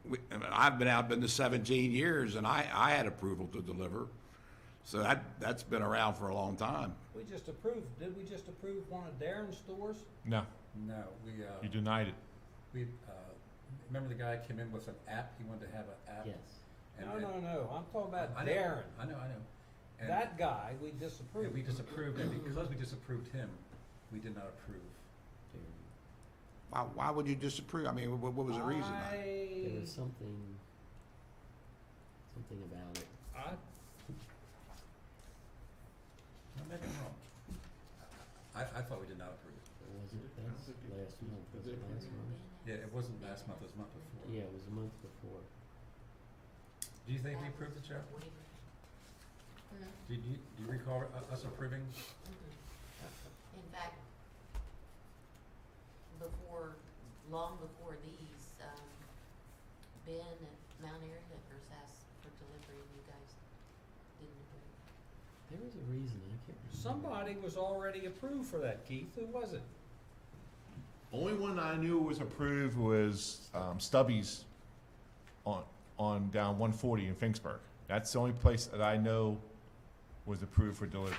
I mean, I've been to 17 years, and I had approval to deliver, so that's been around for a long time. We just approved, did we just approve one of Darren's stores? No, No, you denied it. we, remember the guy came in with an app, he wanted to have an app? Yes. and- No, I'm talking about I know, Darren. I know. And- That guy, we And disapproved. we disapproved, and because we disapproved him, we did not approve. Why would you disapprove? I mean, what was the reason? There was something about it. Maybe I'm wrong. I thought we did not approve. Was it last month? Was it last month? Yeah, it wasn't last month, it was the month before. Yeah, it was a month before. Do you think we approved it, Chair? Hmm? Do you recall us approving? In fact, long before these, Ben at Mount Airy Liquors asked for delivery and you guys didn't approve. There was a reason, I can't remember. Somebody was already approved for that, Keith. Who was it? Only one I knew was approved was Stubby's on down 140 in Finksburg. That's the only place that I know was approved for delivery.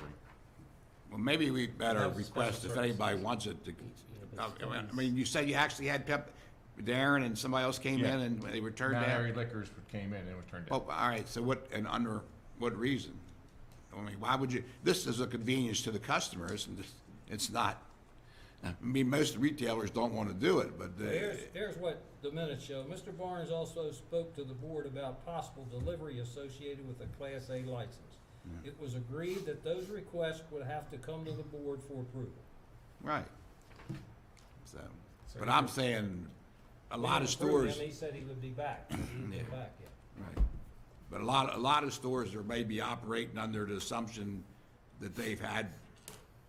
Well, maybe we better That was request special if anybody services. wants it to. but I mean, you said you actually had Darren and somebody else came Yeah. in and they were turned Mount Airy down? Liquors came in and was turned down. Oh, all right, so and under what reason? I mean, why would you, this is a convenience to the customers, and it's not. I mean, most retailers don't want to do it, but Here's what the minutes show. Mr. Barnes also spoke to the board about possible delivery associated with a Class A license. Yeah. It was agreed that those requests would have to come to the board for approval. right. So, So but you I'm could- saying, a We lot of didn't approve stores. him. He said he would be back. He didn't Yeah. get back yet. Right. But a lot of stores are maybe operating under the assumption that they've had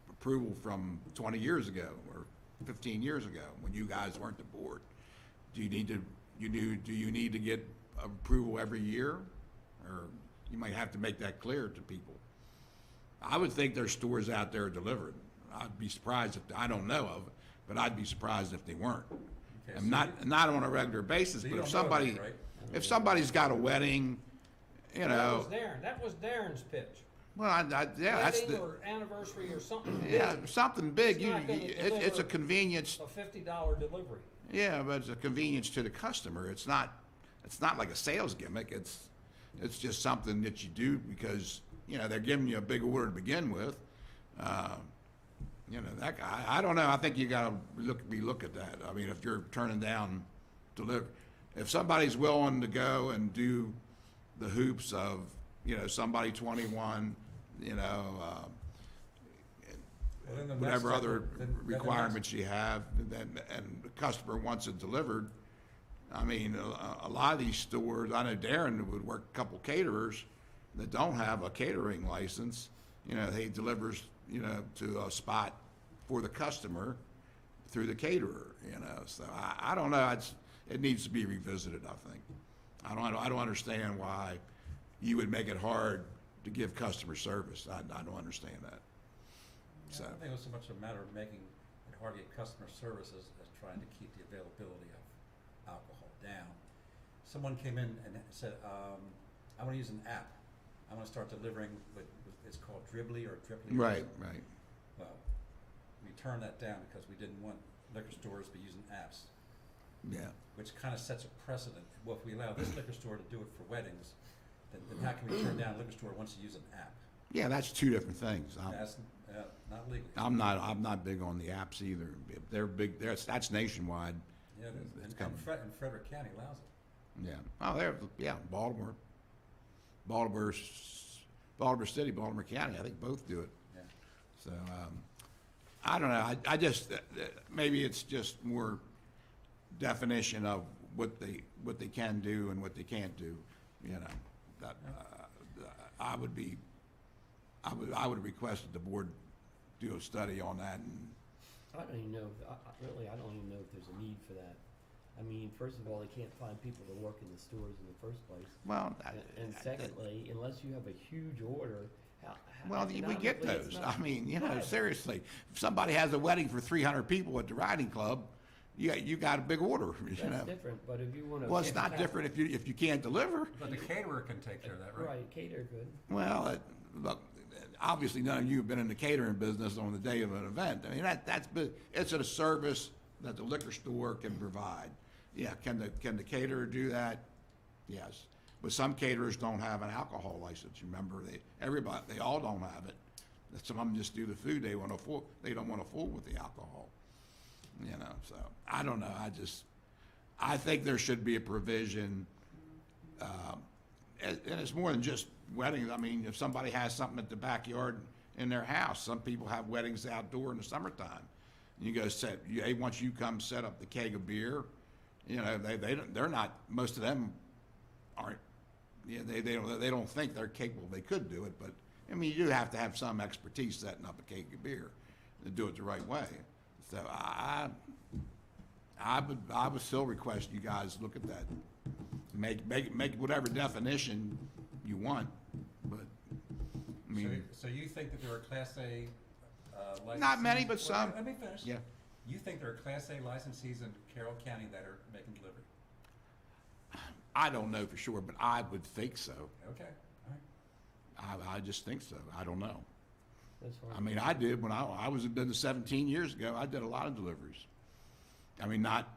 approval from 20 years ago or 15 years ago, when you guys weren't the board. Do you need to get approval every year? Or you might have to make that clear to people. I would think there's stores out there delivered. I'd be surprised if, I don't know of, but I'd be surprised if they weren't. Okay, And so not on a regular basis, So you but if don't know somebody, that, right? if somebody's got a wedding, you know, That was Darren's pitch. well, yeah, that's Wedding the, or anniversary or something big. yeah, something big, It's not gonna it's a deliver convenience, A $50 delivery. yeah, but it's a convenience to the customer. It's not like a sales gimmick. It's just something that you do because, you know, they're giving you a big order to begin with. You know, that guy, I don't know, I think you gotta look at that. I mean, if you're turning down if somebody's willing to go and do the hoops of, you know, somebody 21, you know, Well, then the next whatever step other would- then the next- requirements you have, and the customer wants it delivered. I mean, a lot of these stores, I know Darren would work a couple caterers that don't have a catering license. You know, he delivers, you know, to a spot for the customer through the caterer, you know. So I don't know, it needs to be revisited, I think. I don't understand why you would make it hard to give customer service. I don't understand that. I don't think it was so much a matter of making it hard to get customer services as trying to keep the availability of alcohol down. Someone came in and said, I want to use an app. I want to start delivering it's called Dribbly or Dribbly. or Right, something. right. Well, we turned that down because we didn't want liquor stores to be using apps, Yeah. which kind of sets a precedent. Well, if we allow this liquor store to do it for weddings, then how can we turn down a liquor store who wants to use an app? Yeah, that's two different things. That's not legal. I'm not big on the apps either. If they're big, that's nationwide. Yeah, it is. It's And coming. Frederick County allows it. Yeah. Oh, Baltimore. Baltimore City, Baltimore County, I think both do it. Yeah. So, I don't know. I just, maybe it's just more definition of what they can do and what they can't do, you know. That, I would request that the board do a study on that and, I don't even know, I don't even know if there's a need for that. I mean, first of all, they can't find people to work in the stores in the first place. Well, And secondly, unless you have a huge order, well, we get economically, it's those. not- I mean, you know, Right. seriously, if somebody has a wedding for 300 people at the riding club, you got a big order, you know. That's different, but if you wanna. Well, it's not different if you can't deliver. But the caterer can take care of that, right? Right, cater good. Well, look, obviously none of you have been in the catering business on the day of an event. I mean, it's a service that the liquor store can provide. Yeah, can the caterer do that? Yes. But some caterers don't have an alcohol license. Remember, they all don't have it. Some of them just do the food. They don't want to fool with the alcohol. You know, so I don't know. I think there should be a provision, and it's more than just weddings. I mean, if somebody has something at the backyard in their house, some people have weddings outdoor in the summertime. You go once you come set up the keg of beer, you know, they're not, most of them aren't, yeah, they don't think they're capable. They could do it, but I mean, you do have to have some expertise setting up a keg of beer to do it the right way. So I would still request you guys look at that. Make whatever definition you want, but I mean, So you think that there are Class A licensees? Not many, but Well, some. Let me finish. Yeah. You think there are Class A licensees in Carroll County that are making delivery? I don't know for sure, but I would think so. Okay, all right. I just think so. I don't know. That's hard. I mean, I did when I was in business 17 years ago. I did a lot of deliveries. I mean, not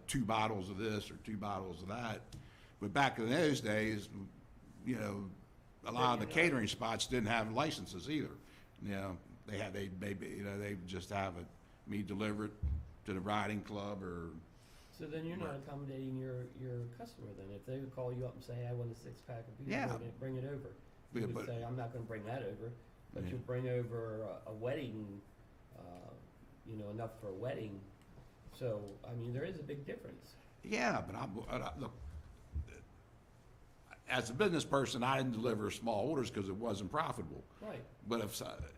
2 bottles of this or 2 bottles of that, but back in those days, you know, a lot of the catering spots didn't have licenses either. You know, they maybe, you know, they just have me deliver it to the riding club or. So then you're not accommodating your customer then. If they would call you up and say, hey, I want a 6-pack of beer, Yeah. bring it over. Yeah, You would but- say, I'm not gonna bring that over, but Yeah. you'll bring over a wedding, you know, enough for a wedding. So, I mean, there is a big difference. Yeah, but look, as a business person, I didn't deliver small orders because it wasn't profitable. Right. But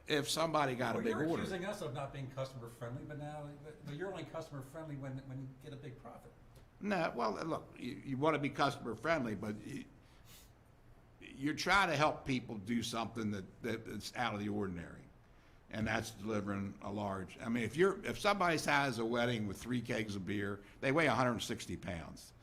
if somebody got a Well, big you're order. accusing us of not being customer friendly, but now, but you're only customer friendly when you get a big profit. No, well, look, you want to be customer friendly, but you're trying to help people do something that's out of the ordinary. And that's delivering a large, I mean, if somebody has a wedding with 3 kegs of beer, they weigh 160 pounds.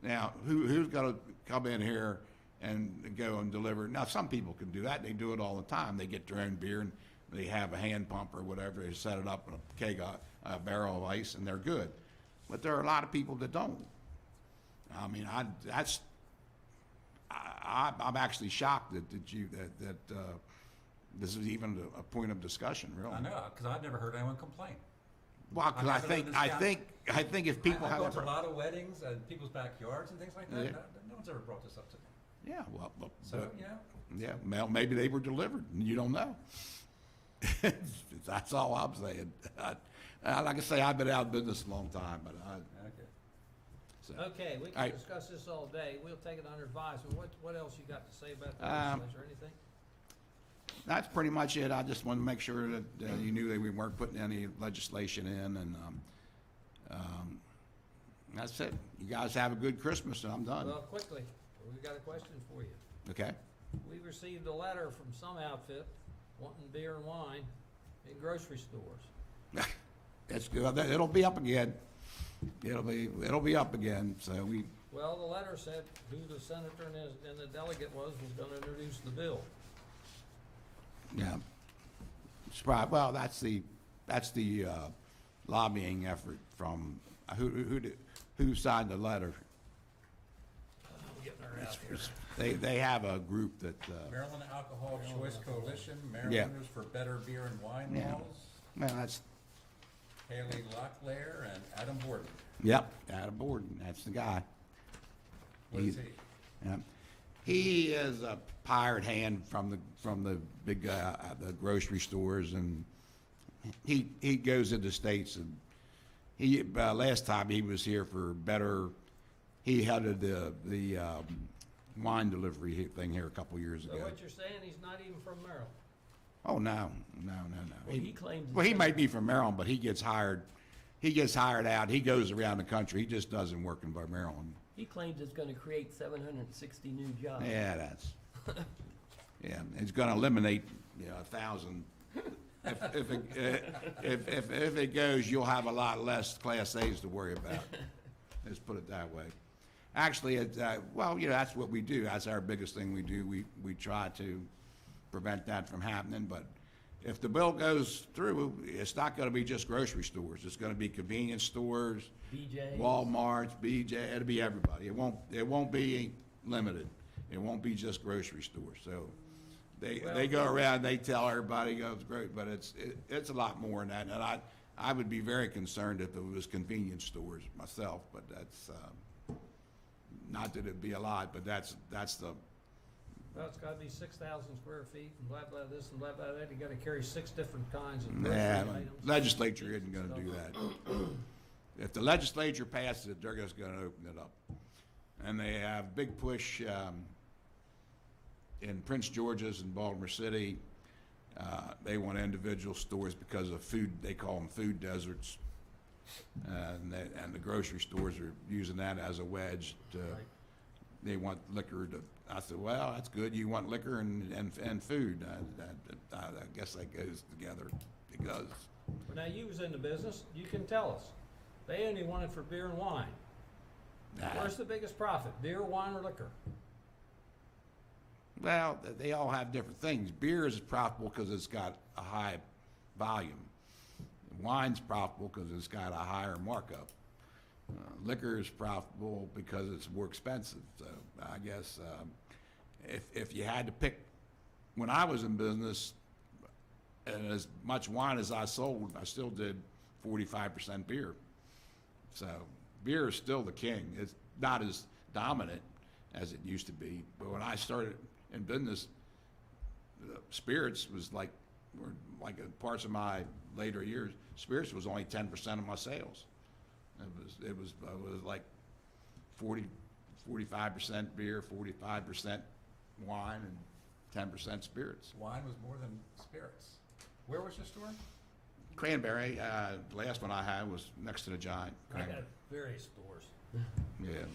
Now, who's going to come in here and go and deliver? Now, some people can do that. They do it all the time. They get their own beer and they have a hand pump or whatever. They set it up in a keg, a barrel of ice, and they're good. But there are a lot of people that don't. I mean, I'm actually shocked that this is even a point of discussion, really. I know, because I've never heard anyone complain. Well, because I think if people I've have gone to a lot of weddings and people's backyards and things like that. Yeah. No one's ever brought this up to me. Yeah, well, look, So, you know, yeah, well, maybe they were delivered, and you don't know. That's all I'm saying. Like I say, I've been out of business a long time, but okay. so. Okay, we All can right. discuss this all day. We'll take it under advisement. What else you got to say about the Um, legislature or anything? That's pretty much it. I just wanted to make sure that you knew that we weren't putting any legislation in, and that's it. You guys have a good Christmas, and I'm done. Well, quickly, we've got a question for you. Okay? We received a letter from some outfit wanting beer and wine in grocery stores. It's good. It'll be up again. It'll be up again. So we. Well, the letter said who the senator and the delegate was gonna introduce the bill. Yeah. Well, that's the lobbying effort from who signed the letter. I'm getting her out here. They have a group that. Maryland Alcohol Choice Coalition, Yeah. Marylanders for Better Beer and Wine Yeah. Laws, Well, that's. Haley Locklear and Adam Borden. Yep. Adam Borden. That's the guy. What is he? Yeah. He is a hired hand from the big the grocery stores, and he goes into states, and he last time he was here for Better, he headed the wine delivery thing here a couple years So ago. what you're saying, he's not even from Maryland? Oh no. Well, he claims. Well, he might be from Maryland, but he gets hired he gets hired out. He goes around the country. He just doesn't work in Maryland. He claims it's gonna create 760 new jobs. Yeah, that's, yeah, it's gonna eliminate, 1,000. If it goes, you'll have a lot less Class A's to worry about. Let's put it that way. Actually, that's what we do. That's our biggest thing we do. We try to prevent that from happening, but if the bill goes through, it's not gonna be just grocery stores. It's gonna be convenience stores, BJ. Walmarts, BJ, it'll be everybody. It won't be limited. It won't be just grocery stores. So they go around, they tell everybody, it's great, but it's a lot more than that. And I would be very concerned if it was convenience stores myself, but that's, not that it'd be a lot, but that's the, Well, it's gotta be 6,000 square feet and blah, blah, this and blah, blah, that. You gotta carry 6 different kinds of grocery items. legislature isn't gonna do that. If the legislature passes it, they're just gonna open it up. And they have big push, in Prince George's and Baltimore City. They want individual stores because of food, they call them food deserts. And the grocery stores are using that as a wedge to, they want liquor to, I said, well, that's good, you want liquor and food. I guess that goes together. It does. Well, now, you was in the business, you can tell us. They only want it for beer and wine. Where's the biggest profit, beer, wine, or liquor? Well, they all have different things. Beer is profitable because it's got a high volume. Wine's profitable because it's got a higher markup. Liquor is profitable because it's more expensive. So I guess if you had to pick, when I was in business, and as much wine as I sold, I still did 45% beer. So beer is still the king. It's not as dominant as it used to be. But when I started in business, spirits was like in parts of my later years, spirits was only 10% of my sales. It was like 45% beer, 45% wine, and 10% spirits. Wine was more than spirits. Where was your store? Cranberry, the last one I had was next to the Giant. I got various stores. Yeah.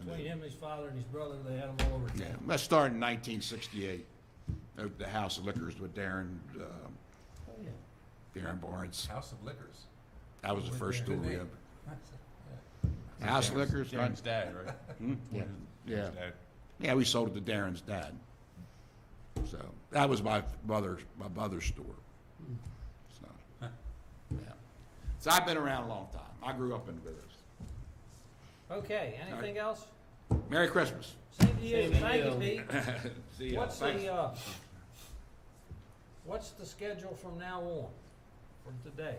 Between him, his father, and his brother, they had them all over Yeah, town. I started in 1968. Opened the House of Liquors with Darren, Darren Barnes. House of Liquors. That was the With first store Darren. we Good opened. Yeah. House of Liquors. Darren's dad, right? Yeah. Yeah. Darren's dad. Yeah, we sold it to Darren's dad. So that was my brother's store. So, yeah. So I've been around a long time. I grew up in business. Okay, anything else? Merry Christmas. Same to you, Same to thank you, you. Pete. See ya. What's Thanks. what's the schedule from now on, from today?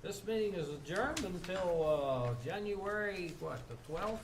This meeting is adjourned until, January, the 12th?